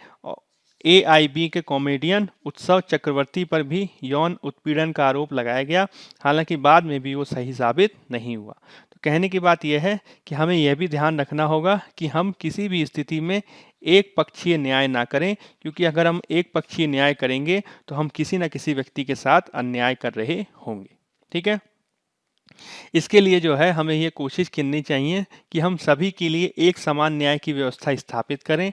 [SPEAKER 1] AIB के कॉमेडियन उत्सव चक्रवर्ती पर भी यौन उत्पीड़न का आरोप लगाया गया। हालांकि बाद में भी वो सही साबित नहीं हुआ। तो कहने की बात यह है कि हमें यह भी ध्यान रखना होगा कि हम किसी भी स्थिति में एक पक्षीय न्याय ना करें, क्योंकि अगर हम एक पक्षीय न्याय करेंगे तो हम किसी न किसी व्यक्ति के साथ अन्याय कर रहे होंगे। ठीक है। इसके लिए जो है हमें ये कोशिश करनी चाहिए कि हम सभी के लिए एक समान न्याय की व्यवस्था स्थापित करें,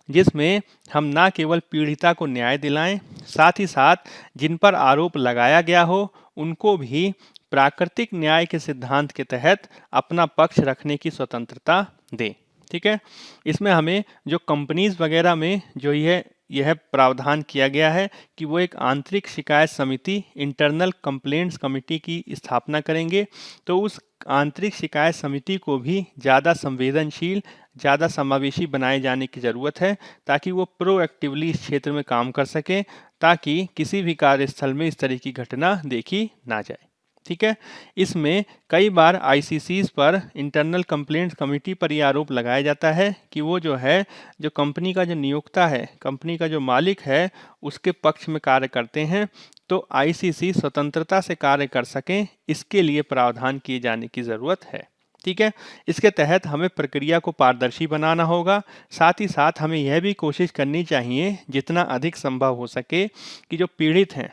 [SPEAKER 1] जिसमें हम ना केवल पीड़िता को न्याय दिलाएं, साथ ही साथ जिन पर आरोप लगाया गया हो उनको भी प्राकृतिक न्याय के सिद्धांत के तहत अपना पक्ष रखने की स्वतंत्रता दें। ठीक है। इसमें हमें जो कंपनीज वगैरह में जो यह प्रावधान किया गया है कि वो एक आंतरिक शिकायत समिति, इंटरनल कंप्लेंट्स कमेटी की स्थापना करेंगे, तो उस आंतरिक शिकायत समिति को भी ज़्यादा संवेदनशील, ज़्यादा समावेशी बनाए जाने की ज़रूरत है, ताकि वो प्रोएक्टिवली इस क्षेत्र में काम कर सकें, ताकि किसी भी कार्यस्थल में इस तरह की घटना देखी ना जाए। ठीक है। इसमें कई बार ICCs पर, इंटरनल कंप्लेंट्स कमेटी पर यह आरोप लगाया जाता है कि वो जो है, जो कंपनी का जो नियोक्ता है, कंपनी का जो मालिक है, उसके पक्ष में कार्य करते हैं। तो ICC स्वतंत्रता से कार्य कर सकें, इसके लिए प्रावधान किए जाने की ज़रूरत है। ठीक है। इसके तहत हमें प्रक्रिया को पारदर्शी बनाना होगा। साथ ही साथ हमें यह भी कोशिश करनी चाहिए जितना अधिक संभव हो सके कि जो पीड़ित हैं,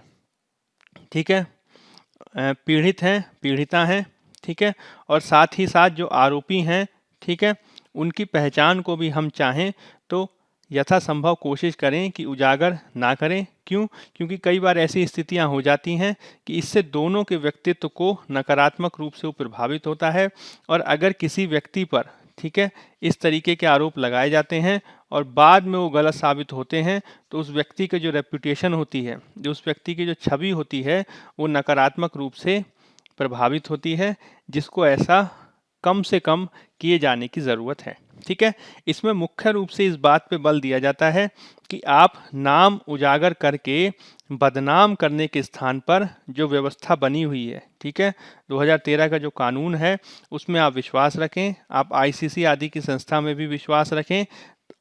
[SPEAKER 1] ठीक है, पीड़ित हैं, पीड़िता हैं, ठीक है, और साथ ही साथ जो आरोपी हैं, ठीक है, उनकी पहचान को भी हम चाहें तो यथासंभव कोशिश करें कि उजागर ना करें। क्यों? क्योंकि कई बार ऐसी स्थितियां हो जाती हैं कि इससे दोनों के व्यक्तित्व को नकारात्मक रूप से वो प्रभावित होता है। और अगर किसी व्यक्ति पर, ठीक है, इस तरीके के आरोप लगाए जाते हैं और बाद में वो गलत साबित होते हैं, तो उस व्यक्ति की जो रेपुटेशन होती है, जो उस व्यक्ति की जो छवि होती है, वो नकारात्मक रूप से प्रभावित होती है, जिसको ऐसा कम से कम किए जाने की ज़रूरत है। ठीक है। इसमें मुख्य रूप से इस बात पे बल दिया जाता है कि आप नाम उजागर करके बदनाम करने के स्थान पर जो व्यवस्था बनी हुई है, ठीक है, 2013 का जो कानून है उसमें आप विश्वास रखें, आप ICC आदि की संस्था में भी विश्वास रखें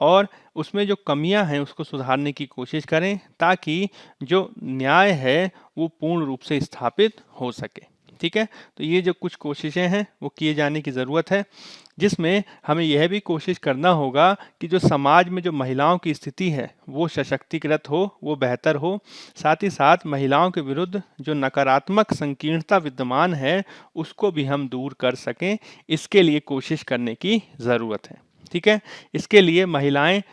[SPEAKER 1] और उसमें जो कमियां हैं उसको सुधारने की कोशिश करें, ताकि जो न्याय है वो पूर्ण रूप से स्थापित हो सके। ठीक है। तो ये जो कुछ कोशिशें हैं वो किए जाने की ज़रूरत है, जिसमें हमें यह भी कोशिश करना होगा कि जो समाज में जो महिलाओं की स्थिति है वो सशक्तिकृत हो, वो बेहतर हो। साथ ही साथ महिलाओं के विरुद्ध जो नकारात्मक संकीर्णता विद्यमान है उसको भी हम दूर कर सकें, इसके लिए कोशिश करने की ज़रूरत है। ठीक है। इसके लिए महिलाएं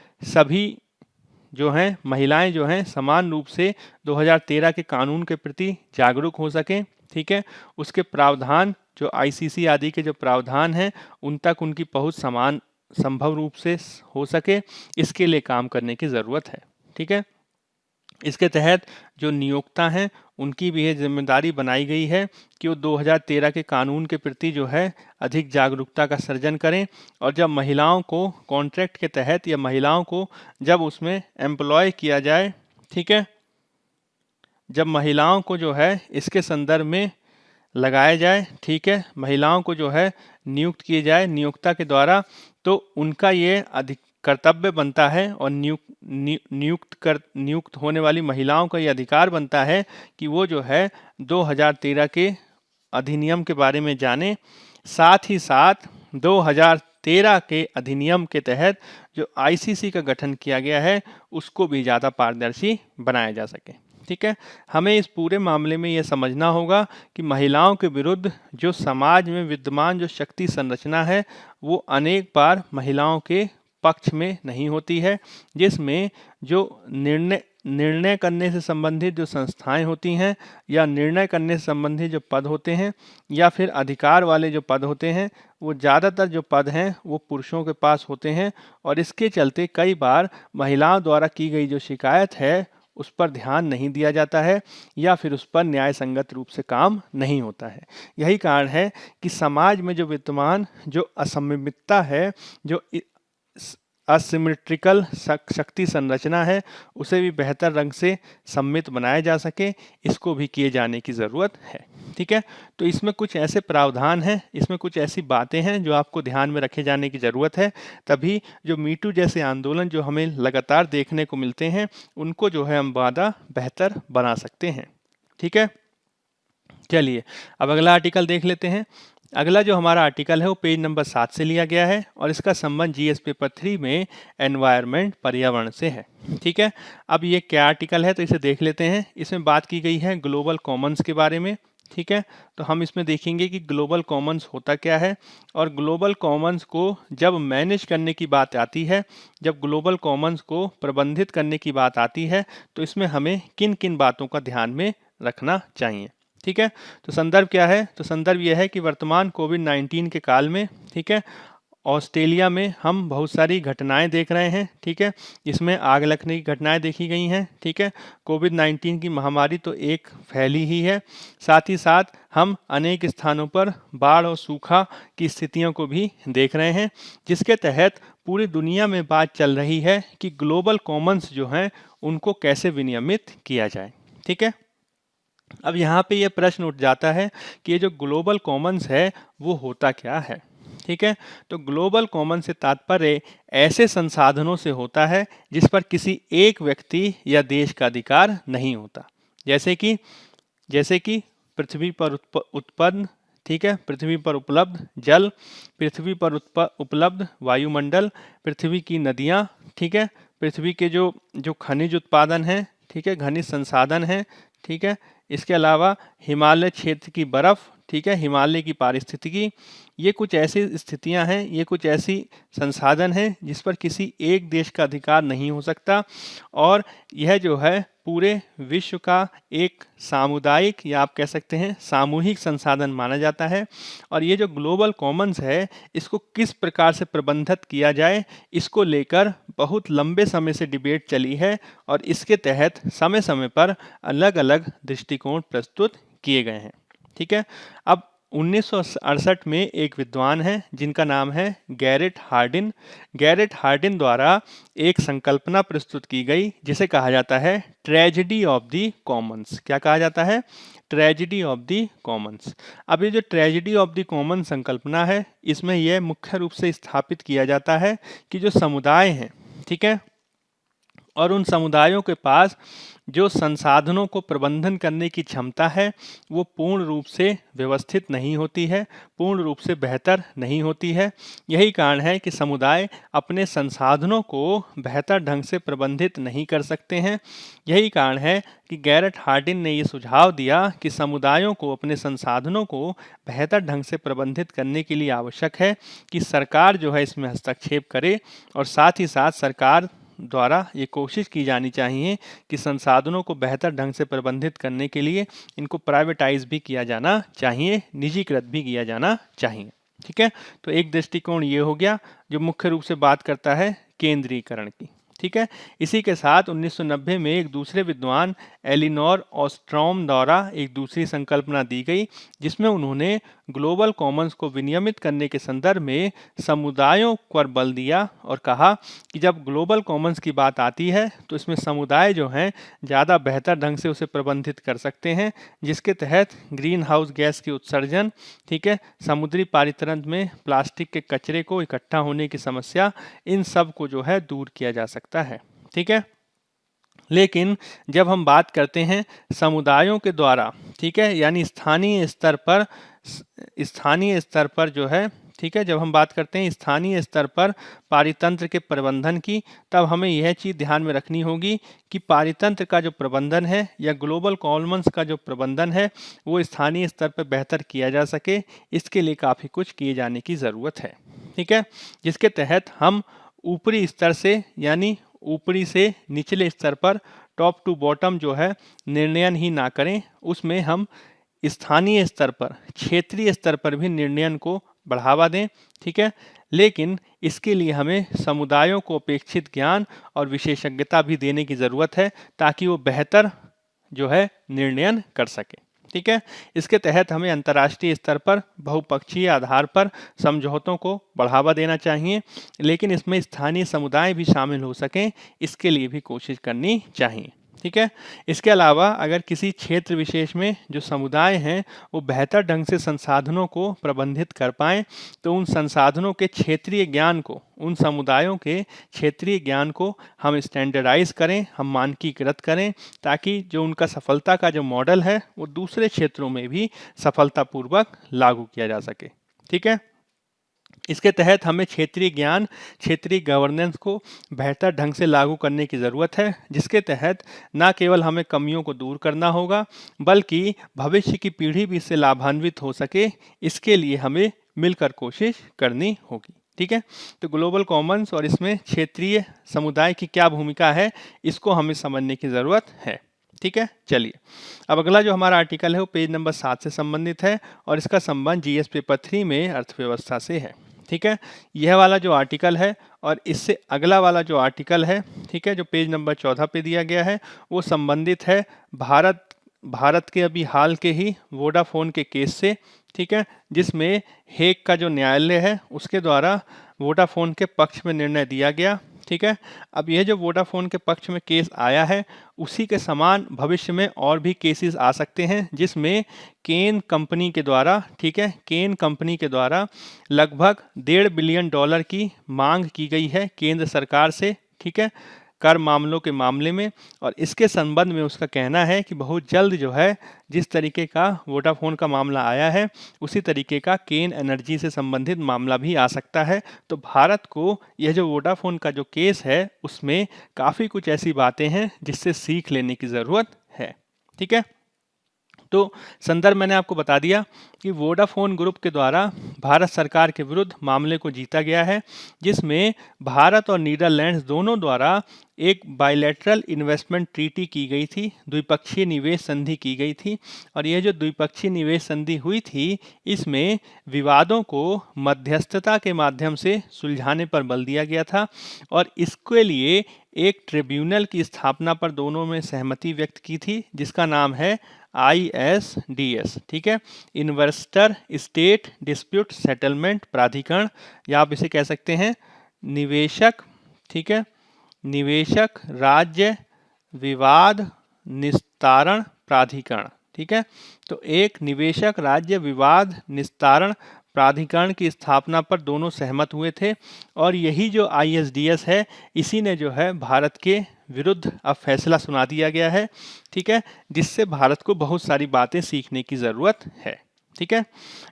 [SPEAKER 1] जो हैं समान रूप से 2013 के कानून के प्रति जागरूक हो सकें। ठीक है। उसके प्रावधान, जो ICC आदि के जो प्रावधान हैं, उन तक उनकी पहुंच समान संभव रूप से हो सके, इसके लिए काम करने की ज़रूरत है। ठीक है। इसके तहत जो नियोक्ता हैं उनकी भी ये जिम्मेदारी बनाई गई है कि वो 2013 के कानून के प्रति जो है अधिक जागरूकता का सृजन करें। और जब महिलाओं को कॉन्ट्रैक्ट के तहत या महिलाओं को जब उसमें एम्प्लॉय किया जाए, ठीक है, जब महिलाओं को जो है इसके संदर्भ में लगाया जाए, ठीक है, महिलाओं को जो है नियुक्त किए जाए नियोक्ता के द्वारा, तो उनका ये कर्तव्य बनता है और नियुक्त होने वाली महिलाओं का ये अधिकार बनता है कि वो जो है 2013 के अधिनियम के बारे में जाने, साथ ही साथ 2013 के अधिनियम के तहत जो आईसीसी का गठन किया गया है उसको भी ज़्यादा पारदर्शी बनाया जा सके। ठीक है, हमें इस पूरे मामले में यह समझना होगा कि महिलाओं के विरुद्ध जो समाज में विद्यमान जो शक्ति संरचना है वो अनेक बार महिलाओं के पक्ष में नहीं होती है, जिसमें जो निर्णय करने से संबंधित जो संस्थाएं होती हैं या निर्णय करने से संबंधित जो पद होते हैं या फिर अधिकार वाले जो पद होते हैं, वो ज़्यादातर जो पद हैं वो पुरुषों के पास होते हैं और इसके चलते कई बार महिलाओं द्वारा की गई जो शिकायत है उस पर ध्यान नहीं दिया जाता है या फिर उस पर न्याय संगत रूप से काम नहीं होता है। यही कारण है कि समाज में जो विद्यमान जो असममितता है, जो असिमेट्रिकल शक्ति संरचना है, उसे भी बेहतर रंग से सम्मिलित बनाया जा सके, इसको भी किए जाने की ज़रूरत है। ठीक है, तो इसमें कुछ ऐसे प्रावधान हैं, इसमें कुछ ऐसी बातें हैं जो आपको ध्यान में रखे जाने की ज़रूरत है, तभी जो मीटू जैसे आंदोलन जो हमें लगातार देखने को मिलते हैं उनको जो है हम ज़्यादा बेहतर बना सकते हैं। ठीक है, चलिए अब अगला आर्टिकल देख लेते हैं। अगला जो हमारा आर्टिकल है वो पेज नंबर 7 से लिया गया है और इसका संबंध जीएस पेपर 3 में एनवायरनमेंट पर्यावरण से है। ठीक है, अब ये क्या आर्टिकल है तो इसे देख लेते हैं। इसमें बात की गई है ग्लोबल कॉमन्स के बारे में। ठीक है, तो हम इसमें देखेंगे कि ग्लोबल कॉमन्स होता क्या है और ग्लोबल कॉमन्स को जब मैनेज करने की बात आती है, जब ग्लोबल कॉमन्स को प्रबंधित करने की बात आती है, तो इसमें हमें किन किन बातों का ध्यान में रखना चाहिए। ठीक है, तो संदर्भ क्या है, तो संदर्भ यह है कि वर्तमान कोविड-19 के काल में, ठीक है, ऑस्ट्रेलिया में हम बहुत सारी घटनाएं देख रहे हैं। ठीक है, इसमें आग लगने की घटनाएं देखी गई हैं। ठीक है, कोविड-19 की महामारी तो एक फैली ही है, साथ ही साथ हम अनेक स्थानों पर बाढ़ और सूखा की स्थितियों को भी देख रहे हैं, जिसके तहत पूरी दुनिया में बात चल रही है कि ग्लोबल कॉमन्स जो हैं उनको कैसे विनियमित किया जाए। ठीक है, अब यहाँ पे ये प्रश्न उठ जाता है कि ये जो ग्लोबल कॉमन्स है वो होता क्या है। ठीक है, तो ग्लोबल कॉमन से तात्पर्य ऐसे संसाधनों से होता है जिस पर किसी एक व्यक्ति या देश का अधिकार नहीं होता, जैसे कि पृथ्वी पर उत्पन्न, ठीक है, पृथ्वी पर उपलब्ध जल, पृथ्वी पर उपलब्ध वायुमंडल, पृथ्वी की नदियाँ, ठीक है, पृथ्वी के जो खनिज उत्पादन हैं, ठीक है, खनिज संसाधन हैं, ठीक है, इसके अलावा हिमालय क्षेत्र की बर्फ़, ठीक है, हिमालय की पारिस्थितिकी, ये कुछ ऐसी स्थितियां हैं, ये कुछ ऐसी संसाधन हैं जिस पर किसी एक देश का अधिकार नहीं हो सकता और यह जो है पूरे विश्व का एक सामुदायिक या आप कह सकते हैं सामूहिक संसाधन माना जाता है। और ये जो ग्लोबल कॉमन्स है इसको किस प्रकार से प्रबंधित किया जाए, इसको लेकर बहुत लंबे समय से डिबेट चली है और इसके तहत समय समय पर अलग अलग दृष्टिकोण प्रस्तुत किए गए हैं। ठीक है, अब 1968 में एक विद्वान हैं जिनका नाम है गैरेट हार्डिन। गैरेट हार्डिन द्वारा एक संकल्पना प्रस्तुत की गई जिसे कहा जाता है ट्रेजेडी ऑफ द कॉमन्स। क्या कहा जाता है? Tragedy of the Commons. अब ये जो ट्रेजेडी ऑफ द कॉमन्स संकल्पना है इसमें यह मुख्य रूप से स्थापित किया जाता है कि जो समुदाय हैं, ठीक है, और उन समुदायों के पास जो संसाधनों को प्रबंधन करने की क्षमता है वो पूर्ण रूप से व्यवस्थित नहीं होती है, पूर्ण रूप से बेहतर नहीं होती है। यही कारण है कि समुदाय अपने संसाधनों को बेहतर ढंग से प्रबंधित नहीं कर सकते हैं। यही कारण है कि गैरेट हार्डिन ने ये सुझाव दिया कि समुदायों को अपने संसाधनों को बेहतर ढंग से प्रबंधित करने के लिए आवश्यक है कि सरकार जो है इसमें हस्तक्षेप करे और साथ ही साथ सरकार द्वारा ये कोशिश की जानी चाहिए कि संसाधनों को बेहतर ढंग से प्रबंधित करने के लिए इनको प्राइवेटाइज भी किया जाना चाहिए, निजीकृत भी किया जाना चाहिए। ठीक है, तो एक दृष्टिकोण ये हो गया जो मुख्य रूप से बात करता है केंद्रीकरण की। ठीक है। इसी के साथ 1990 में एक दूसरे विद्वान एलिनोर ऑस्ट्रॉम द्वारा एक दूसरी संकल्पना दी गई, जिसमें उन्होंने ग्लोबल कॉमन्स को विनियमित करने के संदर्भ में समुदायों पर बल दिया और कहा कि जब ग्लोबल कॉमन्स की बात आती है तो इसमें समुदाय जो हैं ज़्यादा बेहतर ढंग से उसे प्रबंधित कर सकते हैं, जिसके तहत ग्रीन हाउस गैस की उत्सर्जन, ठीक है, समुद्री पारितंत्र में प्लास्टिक के कचरे को इकट्ठा होने की समस्या, इन सब को जो है दूर किया जा सकता है। ठीक है। लेकिन जब हम बात करते हैं समुदायों के द्वारा, ठीक है, यानी स्थानीय स्तर पर जो है, ठीक है, जब हम बात करते हैं स्थानीय स्तर पर पारितंत्र के प्रबंधन की, तब हमें यह चीज़ ध्यान में रखनी होगी कि पारितंत्र का जो प्रबंधन है या ग्लोबल कॉमन्स का जो प्रबंधन है वो स्थानीय स्तर पर बेहतर किया जा सके, इसके लिए काफ़ी कुछ किए जाने की ज़रूरत है। ठीक है, जिसके तहत हम ऊपरी स्तर से, यानी ऊपरी से निचले स्तर पर, टॉप टू बॉटम जो है निर्णयन ही ना करें, उसमें हम स्थानीय स्तर पर, क्षेत्रीय स्तर पर भी निर्णयन को बढ़ावा दें। ठीक है, लेकिन इसके लिए हमें समुदायों को अपेक्षित ज्ञान और विशेषज्ञता भी देने की ज़रूरत है ताकि वो बेहतर जो है निर्णयन कर सके। ठीक है, इसके तहत हमें अंतर्राष्ट्रीय स्तर पर बहुपक्षीय आधार पर समझौतों को बढ़ावा देना चाहिए, लेकिन इसमें स्थानीय समुदाय भी शामिल हो सकें, इसके लिए भी कोशिश करनी चाहिए। ठीक है, इसके अलावा अगर किसी क्षेत्र विशेष में जो समुदाय हैं वो बेहतर ढंग से संसाधनों को प्रबंधित कर पाएँ, तो उन संसाधनों के क्षेत्रीय ज्ञान को, उन समुदायों के क्षेत्रीय ज्ञान को हम स्टैंडर्डाइज करें, हम मानकीकृत करें, ताकि जो उनका सफलता का जो मॉडल है वो दूसरे क्षेत्रों में भी सफलतापूर्वक लागू किया जा सके। ठीक है, इसके तहत हमें क्षेत्रीय ज्ञान, क्षेत्रीय गवर्नेंस को बेहतर ढंग से लागू करने की ज़रूरत है, जिसके तहत न केवल हमें कमियों को दूर करना होगा, बल्कि भविष्य की पीढ़ी भी इससे लाभान्वित हो सके, इसके लिए हमें मिलकर कोशिश करनी होगी। ठीक है, तो ग्लोबल कॉमन्स और इसमें क्षेत्रीय समुदाय की क्या भूमिका है, इसको हमें समझने की ज़रूरत है। ठीक है, चलिए अब अगला जो हमारा आर्टिकल है वो पेज नंबर 7 से संबंधित है और इसका संबंध जीएस पेपर 3 में अर्थव्यवस्था से है। ठीक है, यह वाला जो आर्टिकल है और इससे अगला वाला जो आर्टिकल है, ठीक है, जो पेज नंबर 14 पे दिया गया है, वो संबंधित है भारत के अभी हाल के ही वोडाफोन के केस से। ठीक है, जिसमें हेग का जो न्यायालय है उसके द्वारा वोडाफोन के पक्ष में निर्णय दिया गया। ठीक है, अब यह जो वोडाफोन के पक्ष में केस आया है, उसी के समान भविष्य में और भी केसेस आ सकते हैं, जिसमें केन कंपनी के द्वारा, ठीक है, केन कंपनी के द्वारा लगभग $1.5 बिलियन की मांग की गई है केंद्र सरकार से। ठीक है, कर मामलों के मामले में, और इसके संबंध में उसका कहना है कि बहुत जल्द जो है जिस तरीके का वोडाफोन का मामला आया है उसी तरीके का केन एनर्जी से संबंधित मामला भी आ सकता है। तो भारत को यह जो वोडाफोन का जो केस है उसमें काफ़ी कुछ ऐसी बातें हैं जिससे सीख लेने की ज़रूरत है। ठीक है, तो संदर्भ मैंने आपको बता दिया कि वोडाफोन ग्रुप के द्वारा भारत सरकार के विरुद्ध मामले को जीता गया है, जिसमें भारत और नीदरलैंड्स दोनों द्वारा एक बायलैटरल इन्वेस्टमेंट ट्रीटी की गई थी, द्विपक्षीय निवेश संधि की गई थी। और यह जो द्विपक्षीय निवेश संधि हुई थी, इसमें विवादों को मध्यस्थता के माध्यम से सुलझाने पर बल दिया गया था और इसके लिए एक ट्रिब्यूनल की स्थापना पर दोनों में सहमति व्यक्त की थी, जिसका नाम है ISDS। ठीक है, इन्वेस्टर स्टेट डिस्प्यूट सेटलमेंट प्राधिकरण, या आप इसे कह सकते हैं निवेशक, ठीक है, निवेशक राज्य विवाद निस्तारण प्राधिकरण। ठीक है, तो एक निवेशक राज्य विवाद निस्तारण प्राधिकरण की स्थापना पर दोनों सहमत हुए थे और यही जो ISDS है, इसी ने जो है भारत के विरुद्ध अब फैसला सुना दिया गया है। ठीक है, जिससे भारत को बहुत सारी बातें सीखने की ज़रूरत है। ठीक है,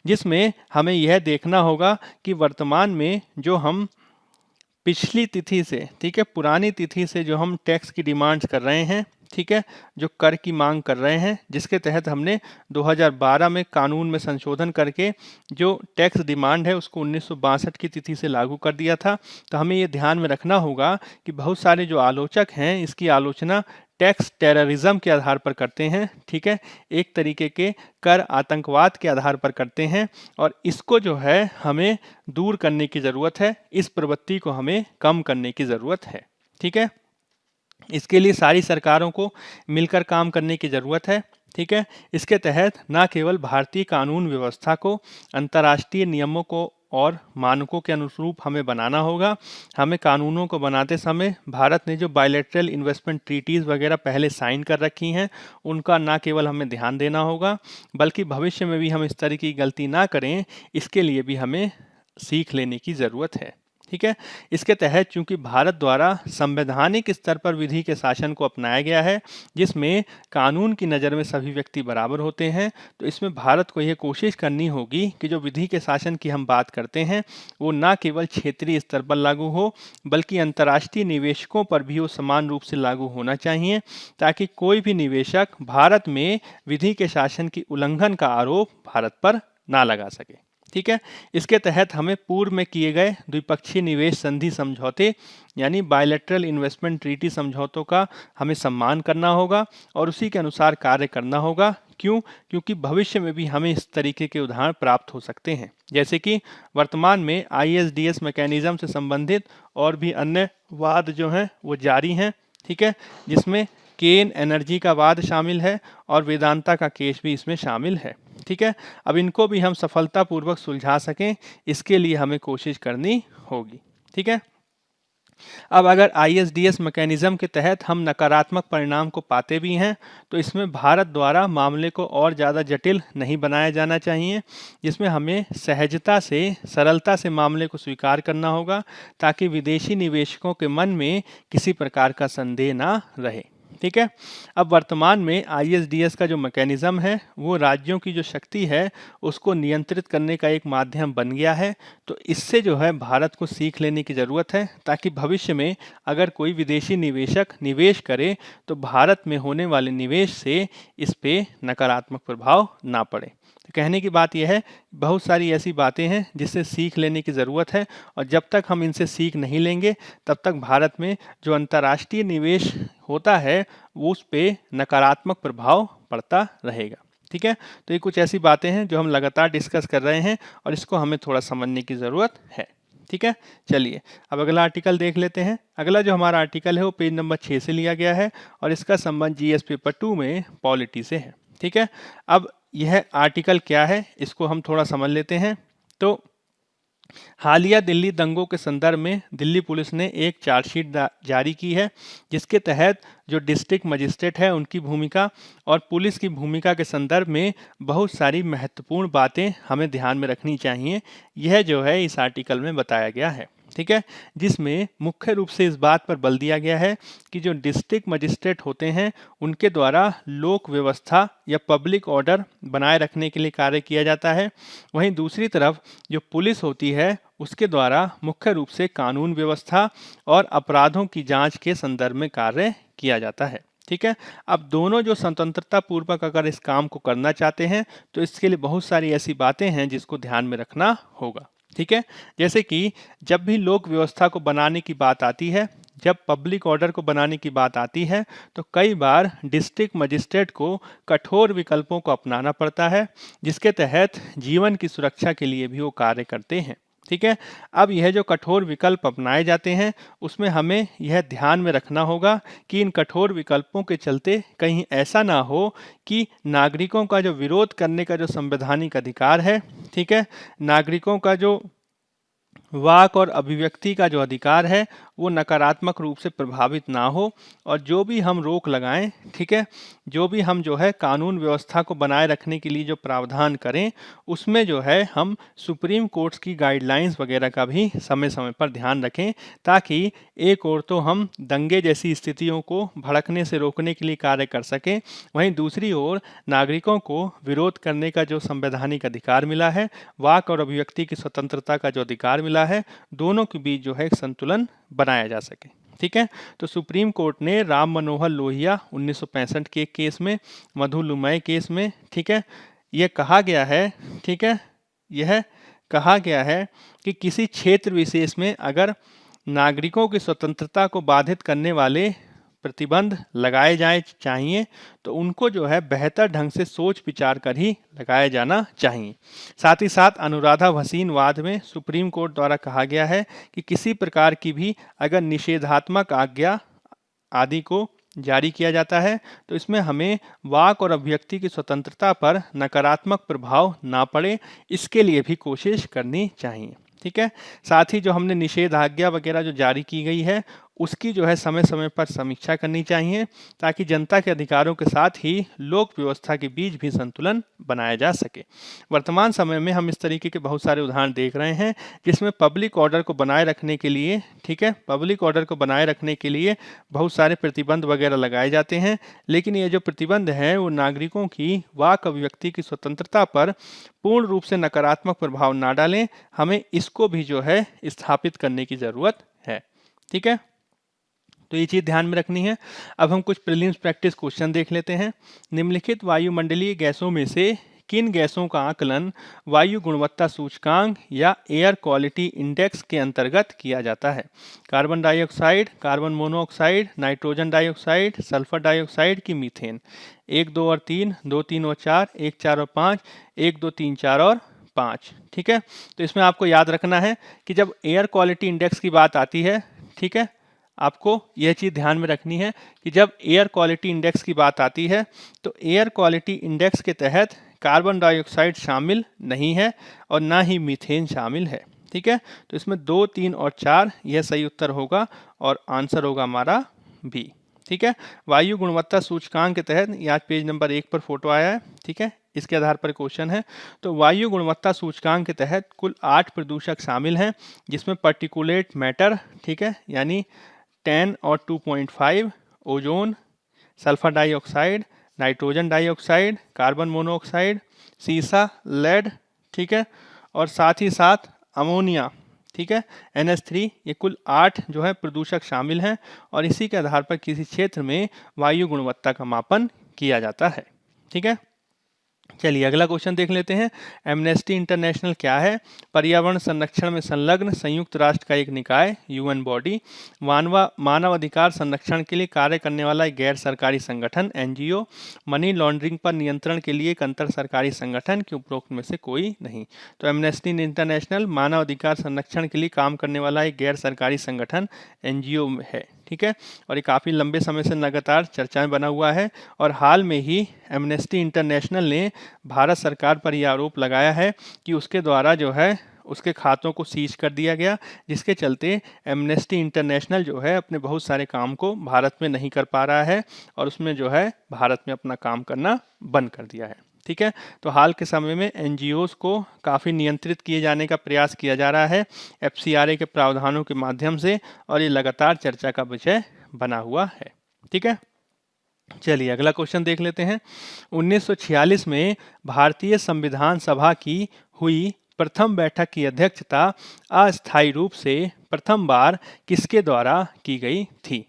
[SPEAKER 1] जिसमें हमें यह देखना होगा कि वर्तमान में जो हम पिछली तिथि से, ठीक है, पुरानी तिथि से जो हम टैक्स की डिमांड्स कर रहे हैं, ठीक है, जो कर की मांग कर रहे हैं, जिसके तहत हमने 2012 में कानून में संशोधन करके जो टैक्स डिमांड है उसको 1962 की तिथि से लागू कर दिया था। तो हमें ये ध्यान में रखना होगा कि बहुत सारे जो आलोचक हैं इसकी आलोचना टैक्स टेररिज्म के आधार पर करते हैं। ठीक है, एक तरीके के कर आतंकवाद के आधार पर करते हैं और इसको जो है हमें दूर करने की ज़रूरत है, इस प्रवृत्ति को हमें कम करने की ज़रूरत है। ठीक है, इसके लिए सारी सरकारों को मिलकर काम करने की ज़रूरत है। ठीक है, इसके तहत न केवल भारतीय कानून व्यवस्था को अंतर्राष्ट्रीय नियमों को और मानकों के अनुरूप हमें बनाना होगा। हमें कानूनों को बनाते समय भारत ने जो बायलैटरल इन्वेस्टमेंट ट्रीटीज़ वगैरह पहले साइन कर रखी हैं, उनका न केवल हमें ध्यान देना होगा, बल्कि भविष्य में भी हम इस तरह की गलती ना करें, इसके लिए भी हमें सीख लेने की ज़रूरत है। ठीक है, इसके तहत चूंकि भारत द्वारा संवैधानिक स्तर पर विधि के शासन को अपनाया गया है, जिसमें कानून की नज़र में सभी व्यक्ति बराबर होते हैं, तो इसमें भारत को यह कोशिश करनी होगी कि जो विधि के शासन की हम बात करते हैं वो न केवल क्षेत्रीय स्तर पर लागू हो, बल्कि अंतर्राष्ट्रीय निवेशकों पर भी वो समान रूप से लागू होना चाहिए, ताकि कोई भी निवेशक भारत में विधि के शासन की उल्लंघन का आरोप भारत पर ना लगा सके। ठीक है, इसके तहत हमें पूर्व में किए गए द्विपक्षीय निवेश संधि समझौते यानी बायलैटरल इन्वेस्टमेंट ट्रीटी समझौतों का हमें सम्मान करना होगा और उसी के अनुसार कार्य करना होगा। क्यों? क्योंकि भविष्य में भी हमें इस तरीके के उदाहरण प्राप्त हो सकते हैं, जैसे कि वर्तमान में ISDS मैकेनिज्म से संबंधित और भी अन्य वाद जो हैं वो जारी हैं। ठीक है, जिसमें केन एनर्जी का वाद शामिल है और वेदांता का केस भी इसमें शामिल है। ठीक है, अब इनको भी हम सफलतापूर्वक सुलझा सकें, इसके लिए हमें कोशिश करनी होगी। ठीक है, अब अगर ISDS मैकेनिज्म के तहत हम नकारात्मक परिणाम को पाते भी हैं, तो इसमें भारत द्वारा मामले को और ज़्यादा जटिल नहीं बनाया जाना चाहिए, जिसमें हमें सहजता से सरलता से मामले को स्वीकार करना होगा, ताकि विदेशी निवेशकों के मन में किसी प्रकार का संदेह ना रहे। ठीक है, अब वर्तमान में ISDS का जो मैकेनिज्म है वो राज्यों की जो शक्ति है उसको नियंत्रित करने का एक माध्यम बन गया है। तो इससे जो है भारत को सीख लेने की ज़रूरत है, ताकि भविष्य में अगर कोई विदेशी निवेशक निवेश करे तो भारत में होने वाले निवेश से इस पे नकारात्मक प्रभाव ना पड़े। तो कहने की बात यह है, बहुत सारी ऐसी बातें हैं जिससे सीख लेने की ज़रूरत है, और जब तक हम इनसे सीख नहीं लेंगे तब तक भारत में जो अंतर्राष्ट्रीय निवेश होता है वो उस पे नकारात्मक प्रभाव पड़ता रहेगा। ठीक है, तो ये कुछ ऐसी बातें हैं जो हम लगातार डिस्कस कर रहे हैं और इसको हमें थोड़ा समझने की ज़रूरत है। ठीक है, चलिए अब अगला आर्टिकल देख लेते हैं। अगला जो हमारा आर्टिकल है वो पेज नंबर 6 से लिया गया है और इसका संबंध GS पेपर 2 में पॉलिटी से है। ठीक है, अब यह आर्टिकल क्या है इसको हम थोड़ा समझ लेते हैं। तो हालिया दिल्ली दंगों के संदर्भ में दिल्ली पुलिस ने एक चार्जशीट जारी की है, जिसके तहत जो डिस्ट्रिक्ट मजिस्ट्रेट है उनकी भूमिका और पुलिस की भूमिका के संदर्भ में बहुत सारी महत्वपूर्ण बातें हमें ध्यान में रखनी चाहिए। यह जो है इस आर्टिकल में बताया गया है। ठीक है, जिसमें मुख्य रूप से इस बात पर बल दिया गया है कि जो डिस्ट्रिक्ट मजिस्ट्रेट होते हैं उनके द्वारा लोक व्यवस्था या पब्लिक ऑर्डर बनाए रखने के लिए कार्य किया जाता है। वहीं दूसरी तरफ जो पुलिस होती है उसके द्वारा मुख्य रूप से कानून व्यवस्था और अपराधों की जांच के संदर्भ में कार्य किया जाता है। ठीक है, अब दोनों जो स्वतंत्रता पूर्वक अगर इस काम को करना चाहते हैं तो इसके लिए बहुत सारी ऐसी बातें हैं जिसको ध्यान में रखना होगा। ठीक है, जैसे कि जब भी लोक व्यवस्था को बनाने की बात आती है, जब पब्लिक ऑर्डर को बनाने की बात आती है, तो कई बार डिस्ट्रिक्ट मजिस्ट्रेट को कठोर विकल्पों को अपनाना पड़ता है, जिसके तहत जीवन की सुरक्षा के लिए भी वो कार्य करते हैं। ठीक है, अब यह जो कठोर विकल्प अपनाए जाते हैं उसमें हमें यह ध्यान में रखना होगा कि इन कठोर विकल्पों के चलते कहीं ऐसा ना हो कि नागरिकों का जो विरोध करने का जो संवैधानिक अधिकार है, ठीक है, नागरिकों का जो वाक और अभिव्यक्ति का जो अधिकार है वो नकारात्मक रूप से प्रभावित ना हो, और जो भी हम रोक लगाएं, ठीक है, जो भी हम जो है कानून व्यवस्था को बनाए रखने के लिए जो प्रावधान करें उसमें जो है हम सुप्रीम कोर्ट्स की गाइडलाइंस वगैरह का भी समय समय पर ध्यान रखें, ताकि एक ओर तो हम दंगे जैसी स्थितियों को भड़कने से रोकने के लिए कार्य कर सकें, वहीं दूसरी ओर नागरिकों को विरोध करने का जो संवैधानिक अधिकार मिला है, वाक और अभिव्यक्ति की स्वतंत्रता का जो अधिकार मिला है, दोनों के बीच जो है एक संतुलन बनाया जा सके। ठीक है, तो सुप्रीम कोर्ट ने राम मनोहर लोहिया 1965 के केस में, मधु लुमय केस में, ठीक है, यह कहा गया है, ठीक है, यह कहा गया है कि किसी क्षेत्र विशेष में अगर नागरिकों की स्वतंत्रता को बाधित करने वाले प्रतिबंध लगाए जाए चाहिए तो उनको जो है बेहतर ढंग से सोच विचार कर ही लगाया जाना चाहिए। साथ ही साथ अनुराधा भसीन वाद में सुप्रीम कोर्ट द्वारा कहा गया है कि किसी प्रकार की भी अगर निषेधात्मक आज्ञा आदि को जारी किया जाता है। तो इसमें हमें वाक और अभिव्यक्ति की स्वतंत्रता पर नकारात्मक प्रभाव ना पड़े, इसके लिए भी कोशिश करनी चाहिए। ठीक है। साथ ही जो हमने निषेधाज्ञा वगैरह जो जारी की गई है उसकी जो है समय समय पर समीक्षा करनी चाहिए, ताकि जनता के अधिकारों के साथ ही लोक व्यवस्था के बीच भी संतुलन बनाया जा सके। वर्तमान समय में हम इस तरीके के बहुत सारे उदाहरण देख रहे हैं जिसमें पब्लिक ऑर्डर को बनाए रखने के लिए, ठीक है, पब्लिक ऑर्डर को बनाए रखने के लिए बहुत सारे प्रतिबंध वगैरह लगाए जाते हैं, लेकिन ये जो प्रतिबंध हैं वो नागरिकों की वाक अभिव्यक्ति की स्वतंत्रता पर पूर्ण रूप से नकारात्मक प्रभाव ना डालें। हमें इसको भी जो है स्थापित करने की ज़रूरत है। ठीक है, तो ये चीज़ ध्यान में रखनी है। अब हम कुछ प्रीलिम्स प्रैक्टिस क्वेश्चन देख लेते हैं। निम्नलिखित वायुमंडलीय गैसों में से किन गैसों का आकलन वायु गुणवत्ता सूचकांक या एयर क्वालिटी इंडेक्स के अंतर्गत किया जाता है? Carbon dioxide, carbon monoxide, nitrogen dioxide, sulphur dioxide की मीथेन? 1, 2 और 3, 2, 3 और 4, 1, 4 और 5, 1, 2, 3, 4 और 5। ठीक है, तो इसमें आपको याद रखना है कि जब एयर क्वालिटी इंडेक्स की बात आती है, ठीक है, आपको यह चीज़ ध्यान में रखनी है कि जब एयर क्वालिटी इंडेक्स की बात आती है तो एयर क्वालिटी इंडेक्स के तहत कार्बन डाइऑक्साइड शामिल नहीं है और ना ही मीथेन शामिल है। ठीक है, तो इसमें 2, 3 और 4 यह सही उत्तर होगा और आंसर होगा हमारा बी। ठीक है, वायु गुणवत्ता सूचकांक के तहत आज पेज नंबर 1 पर फोटो आया है। ठीक है, इसके आधार पर क्वेश्चन है। तो वायु गुणवत्ता सूचकांक के तहत कुल 8 प्रदूषक शामिल हैं, जिसमें पार्टिकुलेट मैटर, ठीक है, यानी 10 और 2.5, ozone, sulphur dioxide, nitrogen dioxide, carbon monoxide, सीसा, लेड, ठीक है, और साथ ही साथ अमोनिया, ठीक है, NH3, ये कुल 8 जो है प्रदूषक शामिल हैं और इसी के आधार पर किसी क्षेत्र में वायु गुणवत्ता का मापन किया जाता है। ठीक है, चलिए अगला क्वेश्चन देख लेते हैं। एमनेस्टी इंटरनेशनल क्या है? पर्यावरण संरक्षण में संलग्न संयुक्त राष्ट्र का एक निकाय, UN बॉडी, मानव अधिकार संरक्षण के लिए कार्य करने वाला एक गैर सरकारी संगठन, NGO, मनी लॉन्ड्रिंग पर नियंत्रण के लिए एक अंतर सरकारी संगठन के उपरोक्त में से कोई नहीं। तो एमनेस्टी इंटरनेशनल मानव अधिकार संरक्षण के लिए काम करने वाला एक गैर सरकारी संगठन NGO है। ठीक है, और ये काफ़ी लंबे समय से लगातार चर्चा में बना हुआ है और हाल में ही एमनेस्टी इंटरनेशनल ने भारत सरकार पर यह आरोप लगाया है कि उसके द्वारा जो है उसके खातों को सीज कर दिया गया, जिसके चलते एमनेस्टी इंटरनेशनल जो है अपने बहुत सारे काम को भारत में नहीं कर पा रहा है और उसमें जो है भारत में अपना काम करना बंद कर दिया है। ठीक है, तो हाल के समय में NGOs को काफ़ी नियंत्रित किए जाने का प्रयास किया जा रहा है FCRA के प्रावधानों के माध्यम से और ये लगातार चर्चा का विषय बना हुआ है। ठीक है, चलिए अगला क्वेश्चन देख लेते हैं। 1946 में भारतीय संविधान सभा की हुई प्रथम बैठक की अध्यक्षता अस्थायी रूप से प्रथम बार किसके द्वारा की गई थी?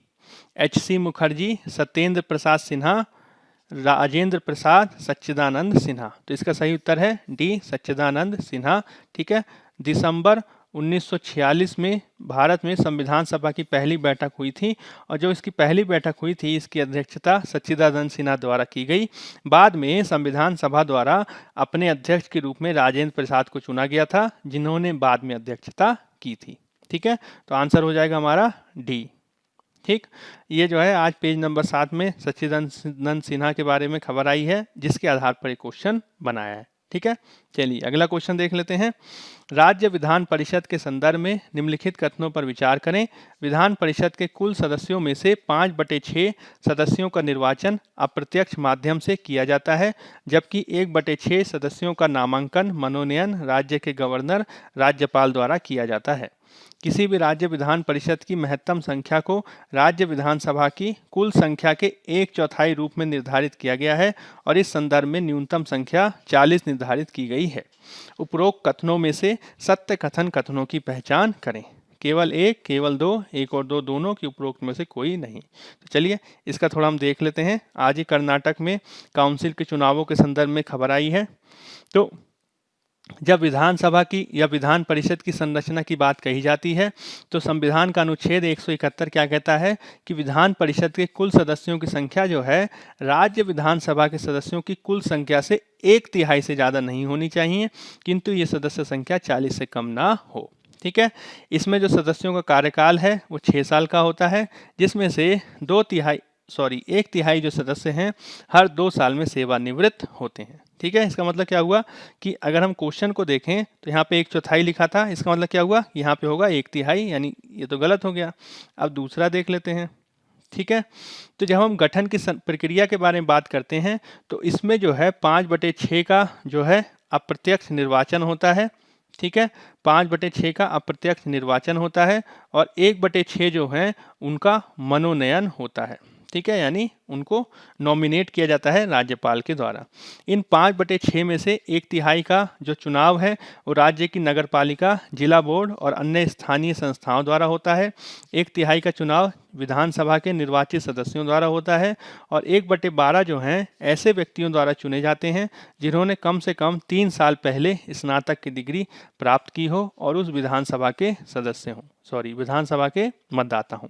[SPEAKER 1] HC मुखर्जी, सत्येंद्र प्रसाद सिन्हा, राजेंद्र प्रसाद, सच्चिदानंद सिन्हा? तो इसका सही उत्तर है डी, सच्चिदानंद सिन्हा। ठीक है, दिसंबर 1946 में भारत में संविधान सभा की पहली बैठक हुई थी और जो इसकी पहली बैठक हुई थी इसकी अध्यक्षता सच्चिदानंद सिन्हा द्वारा की गई। बाद में संविधान सभा द्वारा अपने अध्यक्ष के रूप में राजेंद्र प्रसाद को चुना गया था, जिन्होंने बाद में अध्यक्षता की थी। ठीक है, तो आंसर हो जाएगा हमारा डी। ठीक, ये जो है आज पेज नंबर 7 में सच्चिदानंद सिन्हा के बारे में खबर आई है, जिसके आधार पर एक क्वेश्चन बनाया है। ठीक है, चलिए अगला क्वेश्चन देख लेते हैं। राज्य विधान परिषद के संदर्भ में निम्नलिखित कथनों पर विचार करें। विधान परिषद के कुल सदस्यों में से 5/6 सदस्यों का निर्वाचन अप्रत्यक्ष माध्यम से किया जाता है, जबकि 1/6 सदस्यों का नामांकन मनोनयन राज्य के गवर्नर राज्यपाल द्वारा किया जाता है। किसी भी राज्य विधान परिषद की महत्तम संख्या को राज्य विधानसभा की कुल संख्या के 1/4 रूप में निर्धारित किया गया है और इस संदर्भ में न्यूनतम संख्या 40 निर्धारित की गई है। उपरोक्त कथनों में से सत्य कथन कथनों की पहचान करें। केवल 1, केवल 2, 1 और 2 दोनों की उपरोक्त में से कोई नहीं। तो चलिए इसका थोड़ा हम देख लेते हैं। आज ही कर्नाटक में काउंसिल के चुनावों के संदर्भ में खबर आई है। तो जब विधानसभा की या विधान परिषद की संरचना की बात कही जाती है तो संविधान का अनुच्छेद 171 क्या कहता है कि विधान परिषद के कुल सदस्यों की संख्या जो है राज्य विधानसभा के सदस्यों की कुल संख्या से 1/3 से ज़्यादा नहीं होनी चाहिए, किंतु ये सदस्य संख्या 40 से कम ना हो। ठीक है। इसमें जो सदस्यों का कार्यकाल है वो 6 साल का होता है, जिसमें से 1/3 जो सदस्य हैं हर 2 साल में सेवानिवृत्त होते हैं। ठीक है, इसका मतलब क्या हुआ कि अगर हम क्वेश्चन को देखें तो यहाँ पे 1/4 लिखा था, इसका मतलब क्या हुआ, यहाँ पे होगा 1/3, यानी ये तो गलत हो गया। अब दूसरा देख लेते हैं। ठीक है, तो जब हम गठन की प्रक्रिया के बारे में बात करते हैं तो इसमें जो है 5/6 का जो है अप्रत्यक्ष निर्वाचन होता है। ठीक है, 5/6 का अप्रत्यक्ष निर्वाचन होता है और 1/6 जो है उनका मनोनयन होता है। ठीक है, यानी उनको नॉमिनेट किया जाता है राज्यपाल के द्वारा। इन 5/6 में से 1/3 का जो चुनाव है वो राज्य की नगरपालिका, जिला बोर्ड और अन्य स्थानीय संस्थाओं द्वारा होता है। 1/3 का चुनाव विधानसभा के निर्वाचित सदस्यों द्वारा होता है और 1/12 जो हैं ऐसे व्यक्तियों द्वारा चुने जाते हैं जिन्होंने कम से कम 3 साल पहले स्नातक की डिग्री प्राप्त की हो और उस विधानसभा के सदस्य हों, विधानसभा के मतदाता हों।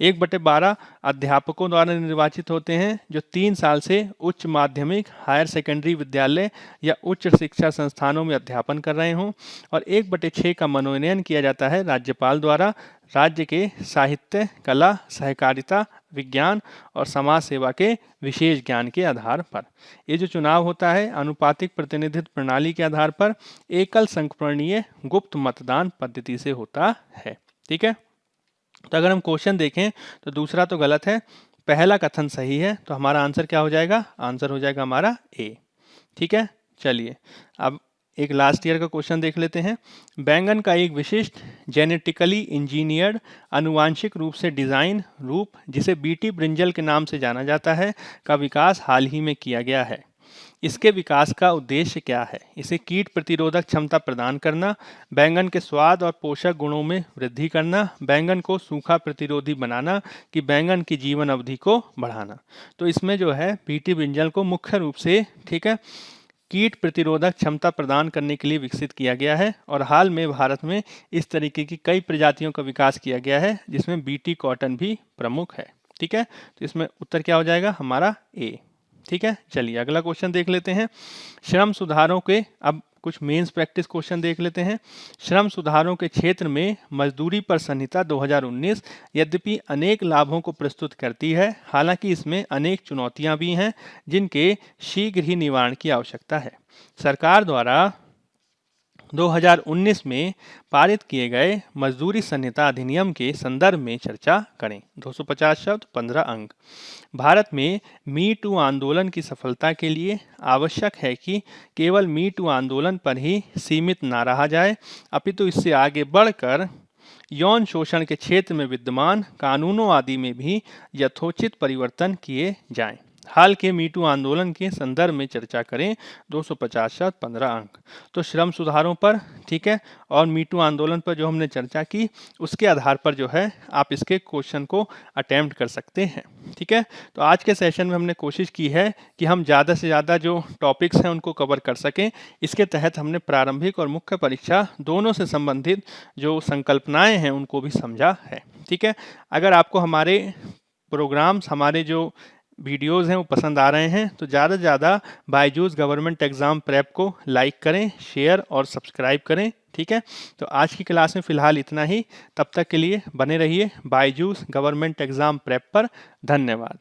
[SPEAKER 1] 1/12 अध्यापकों द्वारा निर्वाचित होते हैं जो 3 साल से उच्च माध्यमिक, हायर सेकेंडरी विद्यालय या उच्च शिक्षा संस्थानों में अध्यापन कर रहे हों और 1/6 का मनोनयन किया जाता है राज्यपाल द्वारा राज्य के साहित्य, कला, सहकारिता, विज्ञान और समाज सेवा के विशेष ज्ञान के आधार पर। ये जो चुनाव होता है अनुपातिक प्रतिनिधित्व प्रणाली के आधार पर एकल संक्रमणीय गुप्त मतदान पद्धति से होता है। ठीक है, तो अगर हम क्वेश्चन देखें तो दूसरा तो गलत है, पहला कथन सही है, तो हमारा आंसर क्या हो जाएगा, आंसर हो जाएगा हमारा ए। ठीक है, चलिए अब एक लास्ट ईयर का क्वेश्चन देख लेते हैं। बैंगन का एक विशिष्ट जेनेटिकली इंजीनियर्ड आनुवांशिक रूप से डिजाइन रूप जिसे बीटी ब्रिंजल के नाम से जाना जाता है का विकास हाल ही में किया गया है। इसके विकास का उद्देश्य क्या है? इसे कीट प्रतिरोधक क्षमता प्रदान करना, बैंगन के स्वाद और पोषक गुणों में वृद्धि करना, बैंगन को सूखा प्रतिरोधी बनाना कि बैंगन की जीवन अवधि को बढ़ाना। तो इसमें जो है बीटी ब्रिंजल को मुख्य रूप से, ठीक है, कीट प्रतिरोधक क्षमता प्रदान करने के लिए विकसित किया गया है और हाल में भारत में इस तरीके की कई प्रजातियों का विकास किया गया है जिसमें बीटी कॉटन भी प्रमुख है। ठीक है, तो इसमें उत्तर क्या हो जाएगा हमारा ए। ठीक है, चलिए अगला क्वेश्चन देख लेते हैं। श्रम सुधारों के, अब कुछ मेंस प्रैक्टिस क्वेश्चन देख लेते हैं। श्रम सुधारों के क्षेत्र में मजदूरी पर संहिता 2019 यद्यपि अनेक लाभों को प्रस्तुत करती है, हालांकि इसमें अनेक चुनौतियां भी हैं जिनके शीघ्र ही निवारण की आवश्यकता है। सरकार द्वारा 2019 में पारित किए गए मजदूरी संहिता अधिनियम के संदर्भ में चर्चा करें। 250 शब्द 15 अंक। भारत में मी टू आंदोलन की सफलता के लिए आवश्यक है कि केवल मी टू आंदोलन पर ही सीमित ना रहा जाए, अपितु इससे आगे बढ़कर यौन शोषण के क्षेत्र में विद्यमान कानूनों आदि में भी यथोचित परिवर्तन किए जाएं। हाल के मीटू आंदोलन के संदर्भ में चर्चा करें। 250 शब्द 15 अंक। तो श्रम सुधारों पर, ठीक है, और मीटू आंदोलन पर जो हमने चर्चा की उसके आधार पर जो है आप इसके क्वेश्चन को अटेम्प्ट कर सकते हैं। ठीक है, तो आज के सेशन में हमने कोशिश की है कि हम ज़्यादा से ज़्यादा जो टॉपिक्स हैं उनको कवर कर सकें। इसके तहत हमने प्रारंभिक और मुख्य परीक्षा दोनों से संबंधित जो संकल्पनाएं हैं उनको भी समझा है। ठीक है, अगर आपको हमारे प्रोग्राम्स, हमारे जो वीडियोज़ हैं वो पसंद आ रहे हैं तो ज़्यादा से ज़्यादा बायजूस गवर्नमेंट एग्ज़ाम प्रेप को लाइक करें, शेयर और सब्सक्राइब करें। ठीक है, तो आज की क्लास में फ़िलहाल इतना ही। तब तक के लिए बने रहिए बायजूस गवर्नमेंट एग्ज़ाम प्रेप पर। धन्यवाद।